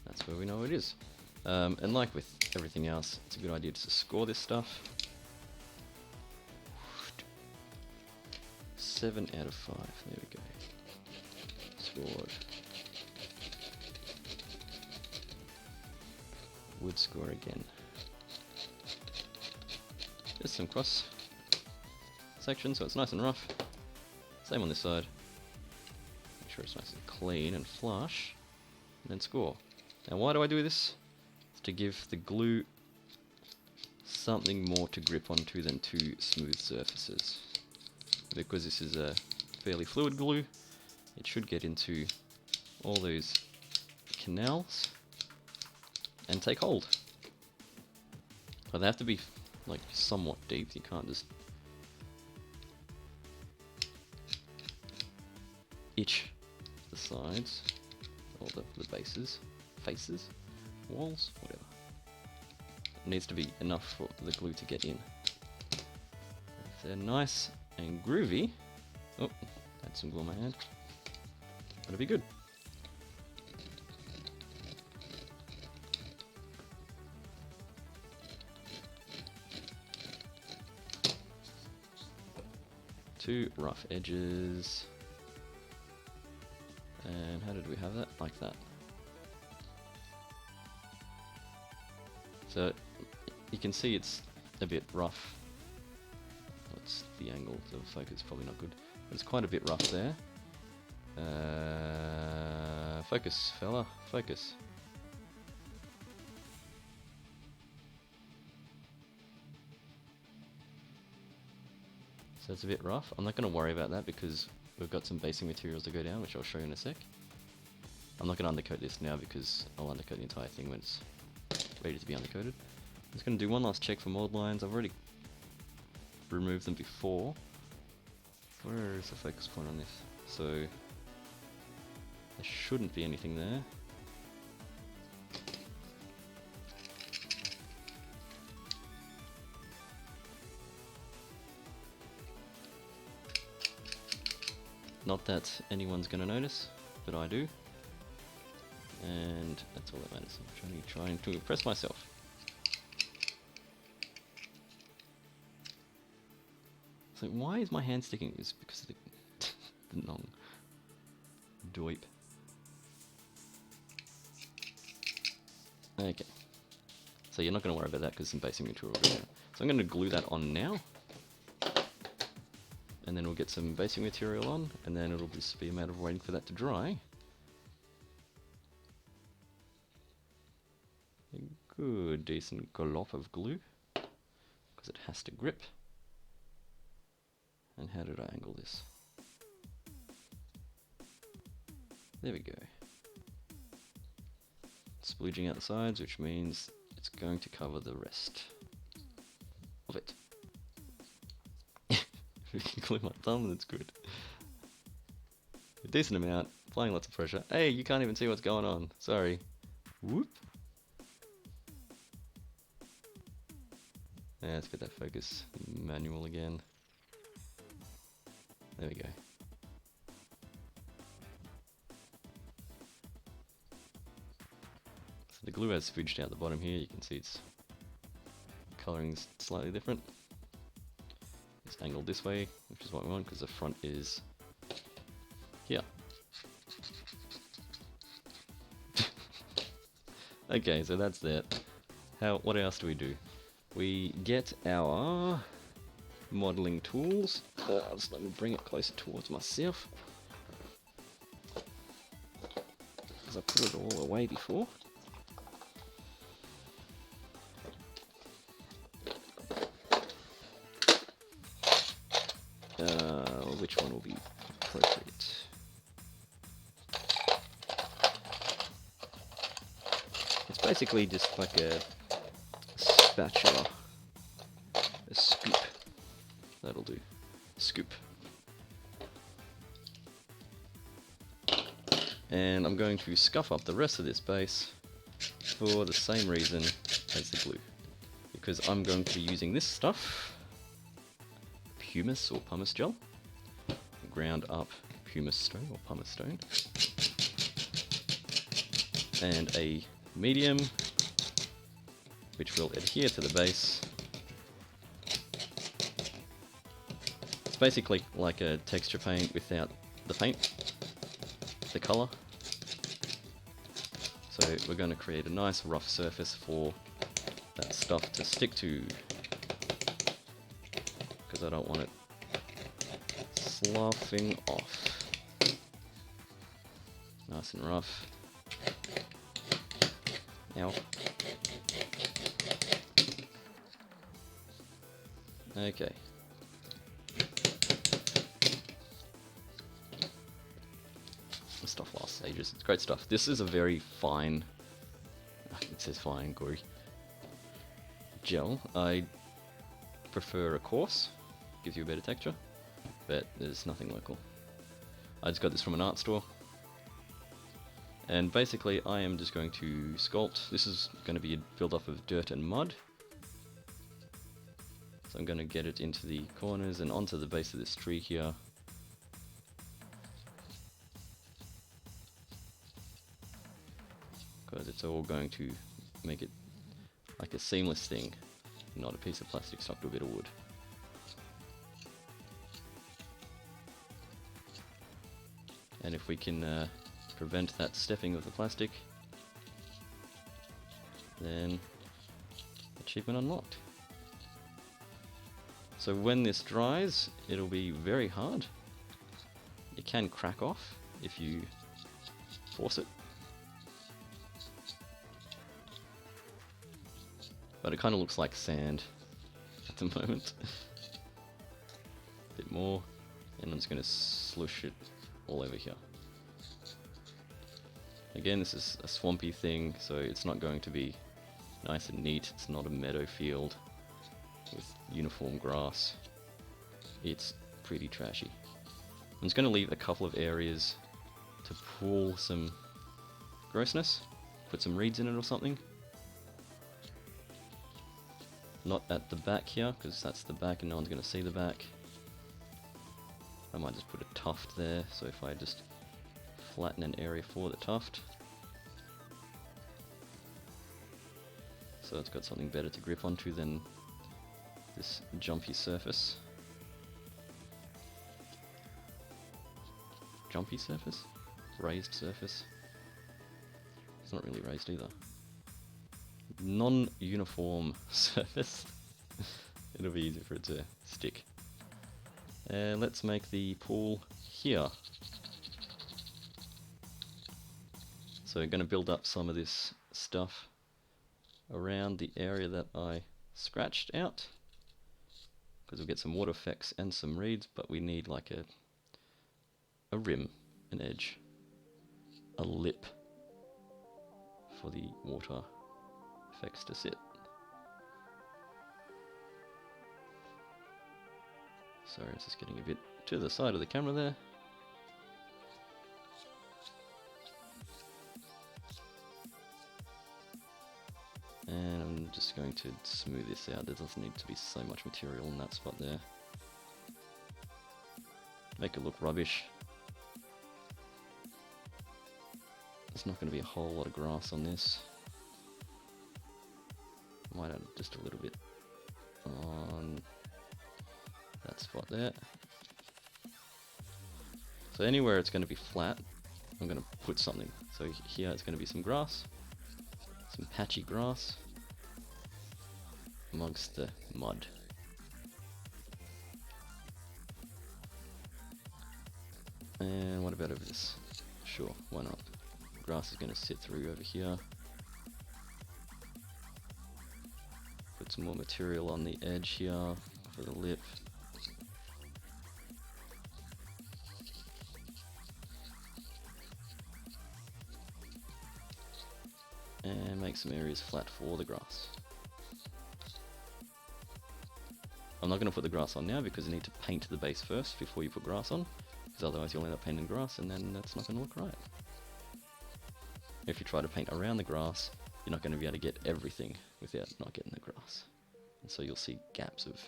That's where we know it is. And like with everything else, it's a good idea to score this stuff. 7 out of 5. There we go. Scored. Would score again. Just some cross section so it's nice and rough. Same on this side. Make sure it's nice and clean and flush. And then score. Now why do I do this? It's to give the glue something more to grip onto than two smooth surfaces. Because this is a fairly fluid glue, it should get into all those canals and take hold. But they have to be like somewhat deep. You can't just itch the sides or the bases, faces, walls, whatever. It needs to be enough for the glue to get in. If they're nice and groovy, oh, had some glue on my hand, that'll be good. Two rough edges. And how did we have that? Like that. So you can see it's a bit rough. What's the angle? The focus is probably not good, but it's quite a bit rough there. Focus, fella, focus. So it's a bit rough. I'm not going to worry about that because we've got some basing materials to go down, which I'll show you in a sec. I'm not going to undercoat this now because I'll undercoat the entire thing when it's ready to be undercoated. I'm just going to do one last check for mold lines. I've already removed them before. Where is the focus point on this? So there shouldn't be anything there. Not that anyone's going to notice, but I do. And that's all that matters. I'm trying to impress myself. So why is my hand sticking? It's because of the nong. Doip. Okay. So you're not going to worry about that because some basing material will go down. So I'm going to glue that on now. And then we'll get some basing material on, and then it'll just be a matter of waiting for that to dry. A good, decent glop of glue, because it has to grip. And how did I angle this? There we go. Splooging out the sides, which means it's going to cover the rest of it. If you can glue my thumb, that's good. A decent amount, applying lots of pressure. Hey, you can't even see what's going on. Sorry. Whoop. Yeah, let's get that focus manual again. There we go. So the glue has spooged out the bottom here. You can see its coloring's slightly different. It's angled this way, which is what we want because the front is here. Okay, so that's that. What else do we do? We get our modeling tools. Just let me bring it closer towards myself, because I put it all away before. Which one will be appropriate? It's basically just like a spatula. A scoop. That'll do. Scoop. And I'm going to scuff up the rest of this base for the same reason as the glue. Because I'm going to be using this stuff, pumice or pumice gel, ground up pumice stone or pumice stone, and a medium which will adhere to the base. It's basically like a texture paint without the paint, the colour. So we're going to create a nice rough surface for that stuff to stick to, because I don't want it sloughing off. Nice and rough. Ow. Okay. This stuff lasts ages. It's great stuff. This is a very fine, it says fine, gory, gel. I prefer a coarse, gives you a better texture, but there's nothing local. I just got this from an art store. And basically I am just going to sculpt. This is going to be a build-up of dirt and mud. So I'm going to get it into the corners and onto the base of this tree here. Because it's all going to make it like a seamless thing, not a piece of plastic stuck to a bit of wood. And if we can prevent that stepping of the plastic, then achievement unlocked. So when this dries, it'll be very hard. It can crack off if you force it. But it kind of looks like sand at the moment. A bit more, and I'm just going to slush it all over here. Again, this is a swampy thing, so it's not going to be nice and neat. It's not a meadow field with uniform grass. It's pretty trashy. I'm just going to leave a couple of areas to pull some grossness, put some reeds in it or something. Not at the back here, because that's the back and no one's going to see the back. I might just put a tuft there, so if I just flatten an area for the tuft, so it's got something better to grip onto than this jumpy surface. Jumpy surface? Raised surface? It's not really raised either. Non-uniform surface. It'll be easier for it to stick. Let's make the pool here. So we're going to build up some of this stuff around the area that I scratched out, because we'll get some water effects and some reeds, but we need like a rim, an edge, a lip for the water effects to sit. Sorry, it's just getting a bit to the side of the camera there. And I'm just going to smooth this out. There doesn't need to be so much material in that spot there. Make it look rubbish. There's not going to be a whole lot of grass on this. Might add just a little bit on that spot there. So anywhere it's going to be flat, I'm going to put something. So here it's going to be some grass, some patchy grass amongst the mud. And what about over this? Sure, why not? Grass is going to sit through over here. Put some more material on the edge here for the lip. And make some areas flat for the grass. I'm not going to put the grass on now because you need to paint the base first before you put grass on, because otherwise you'll end up painting grass and then that's not going to look right. If you try to paint around the grass, you're not going to be able to get everything without not getting the grass. And so you'll see gaps of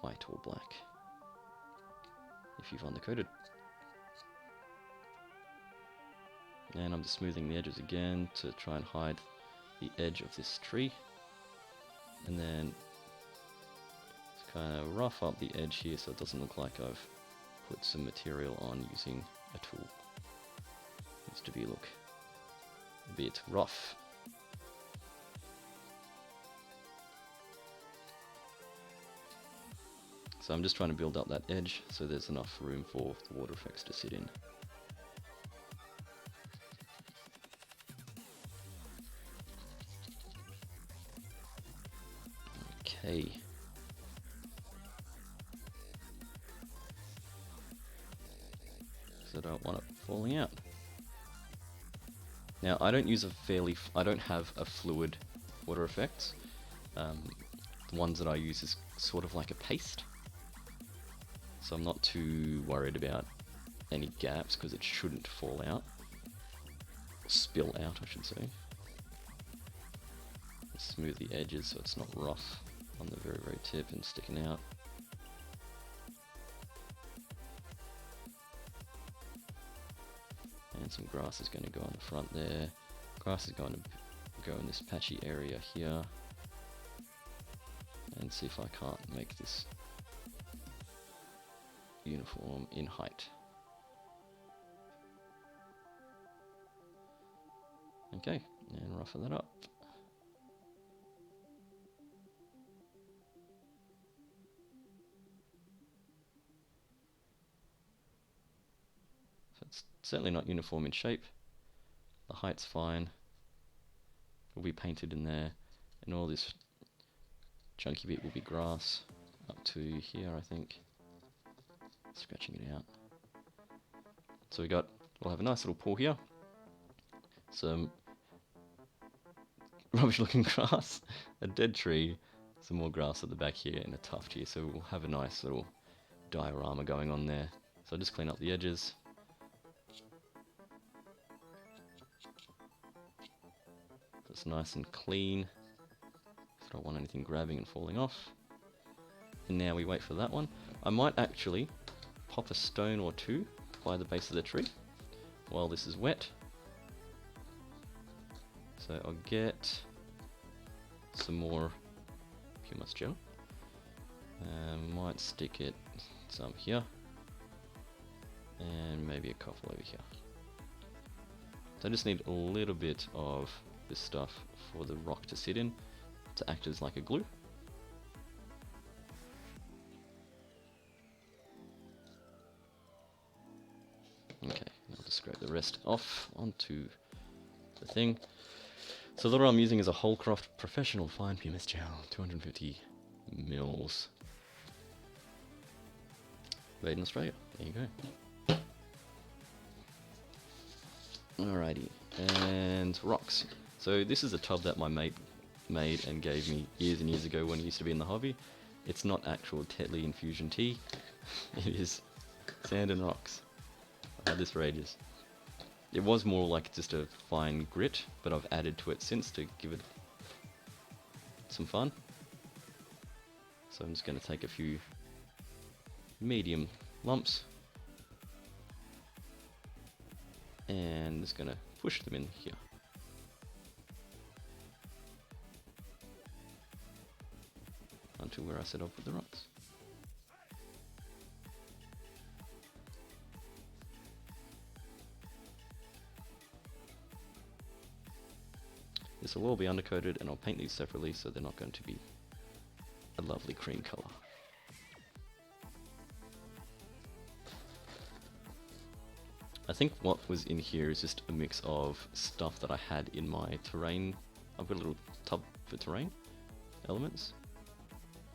white or black if you've undercoated. And I'm just smoothing the edges again to try and hide the edge of this tree. And then just kind of rough up the edge here so it doesn't look like I've put some material on using a tool. It needs to be look a bit rough. So I'm just trying to build up that edge so there's enough room for the water effects to sit in. Okay. So I don't want it falling out. Now I don't use I don't have a fluid water effects. The ones that I use is sort of like a paste. So I'm not too worried about any gaps because it shouldn't fall out. Spill out, I should say. Smooth the edges so it's not rough on the very, very tip and sticking out. And some grass is going to go on the front there. Grass is going to go in this patchy area here. And see if I can't make this uniform in height. Okay, and roughen that up. It's certainly not uniform in shape. The height's fine. It will be painted in there, and all this chunky bit will be grass up to here, I think. Scratching it out. So we'll have a nice little pool here. Some rubbish looking grass, a dead tree, some more grass at the back here, and a tuft here. So we'll have a nice little diorama going on there. So I'll just clean up the edges. It's nice and clean. I don't want anything grabbing and falling off. And now we wait for that one. I might actually pop a stone or two by the base of the tree while this is wet. So I'll get some more pumice gel. Might stick it some here. And maybe a couple over here. So I just need a little bit of this stuff for the rock to sit in, to act as like a glue. Okay, I'll just scrape the rest off onto the thing. So the what I'm using is a Holcroft Professional Fine Pumice Gel, 250 mils. Made in Australia. There you go. Alrighty, and rocks. So this is a tub that my mate made and gave me years and years ago when he used to be in the hobby. It's not actual Tetley infusion tea. It is sand and rocks. I've had this for ages. It was more like just a fine grit, but I've added to it since to give it some fun. So I'm just going to take a few medium lumps and just going to push them in here. Onto where I said I'll put the rocks. This will all be undercoated, and I'll paint these separately so they're not going to be a lovely cream color. I think what was in here is just a mix of stuff that I had in my terrain. I've got a little tub for terrain elements,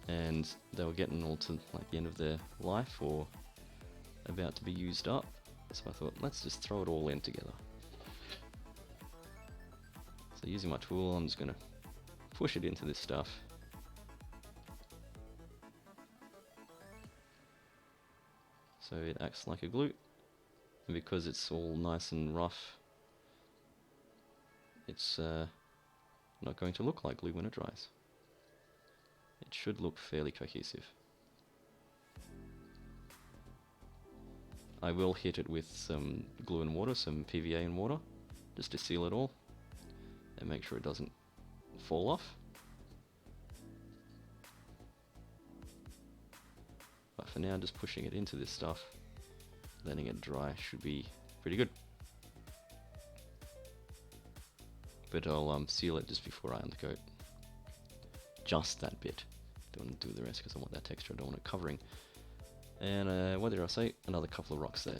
and they were getting all to like the end of their life or about to be used up. So I thought, let's just throw it all in together. So using my tool, I'm just going to push it into this stuff. so it acts like a glue, and because it's all nice and rough, it's not going to look like glue when it dries. It should look fairly cohesive. I will hit it with some glue and water, some PVA and water, just to seal it all and make sure it doesn't fall off. But for now, just pushing it into this stuff, letting it dry should be pretty good. But I'll seal it just before I undercoat. Just that bit. Don't want to do the rest because I want that texture, I don't want it covering. And what did I say? Another couple of rocks there.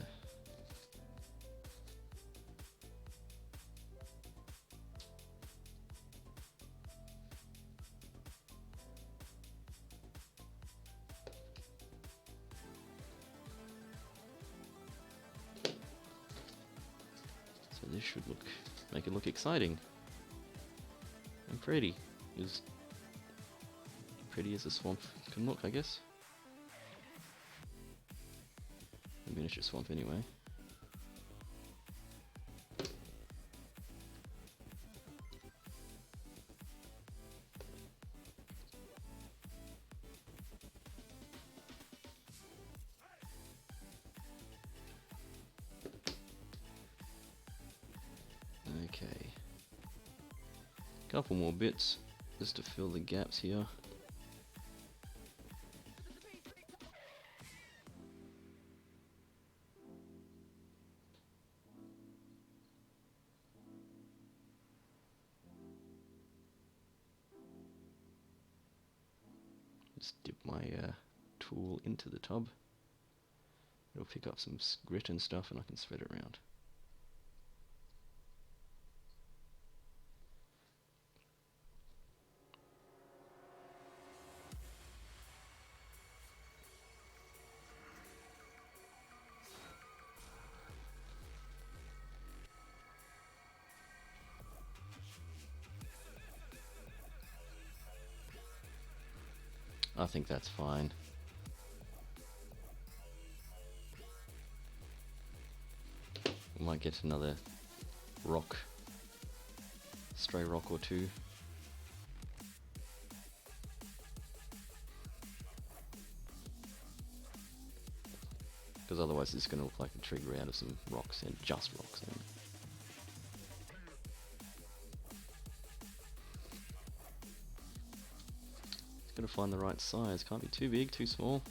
So this should make it look exciting and pretty. As pretty as a swamp can look, I guess. A miniature swamp anyway. Okay. Couple more bits just to fill the gaps here. Just dip my tool into the tub. It'll pick up some grit and stuff and I can spread it around. I think that's fine. We might get another rock, stray rock or two. Because otherwise it's going to look like a trigger out of some rocks, and just rocks then. Gotta find the right size, can't be too big, too small.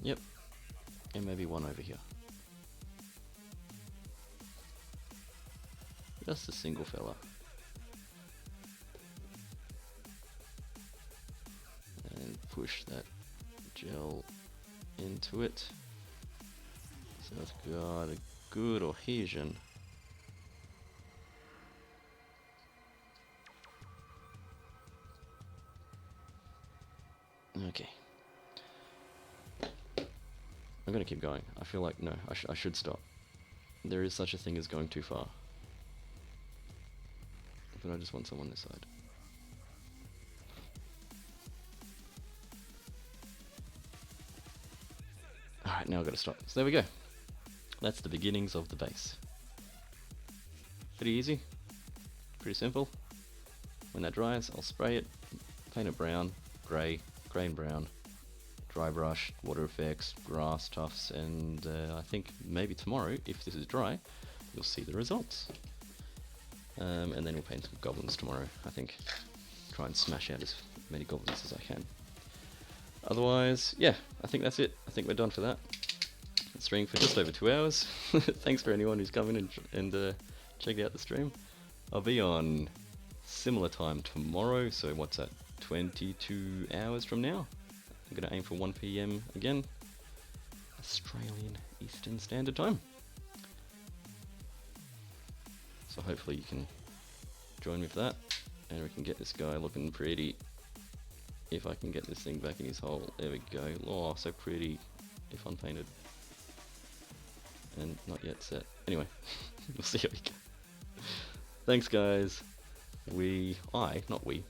Yep, and maybe one over here. Just a single fella. And push that gel into it, so it's got a good adhesion. Okay, I'm gonna keep going. I feel like no, I should stop. There is such a thing as going too far, but I just want some on this side. Alright, now I've got to stop. So there we go. That's the beginnings of the base. Pretty easy. Pretty simple. When that dries, I'll spray it, paint it brown, grey, grey and brown, dry brush, water effects, grass tufts, and I think maybe tomorrow, if this is dry, you'll see the results. And then we'll paint some goblins tomorrow, I think. Try and smash out as many goblins as I can. Otherwise, yeah, I think that's it. I think we're done for that. Streaming for just over 2 hours. Thanks for anyone who's come in and checked out the stream. I'll be on similar time tomorrow, so what's that, 22 hours from now? I'm going to aim for 1 PM again, Australian Eastern Standard Time. So hopefully you can join me for that, and we can get this guy looking pretty. If I can get this thing back in his hole, there we go. Oh, so pretty, if unpainted. and not yet set. Anyway, we'll see how we go. Thanks, guys. Not we.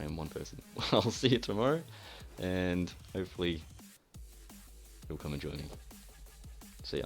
I am one person. I'll see you tomorrow, and hopefully you'll come and join me. See ya.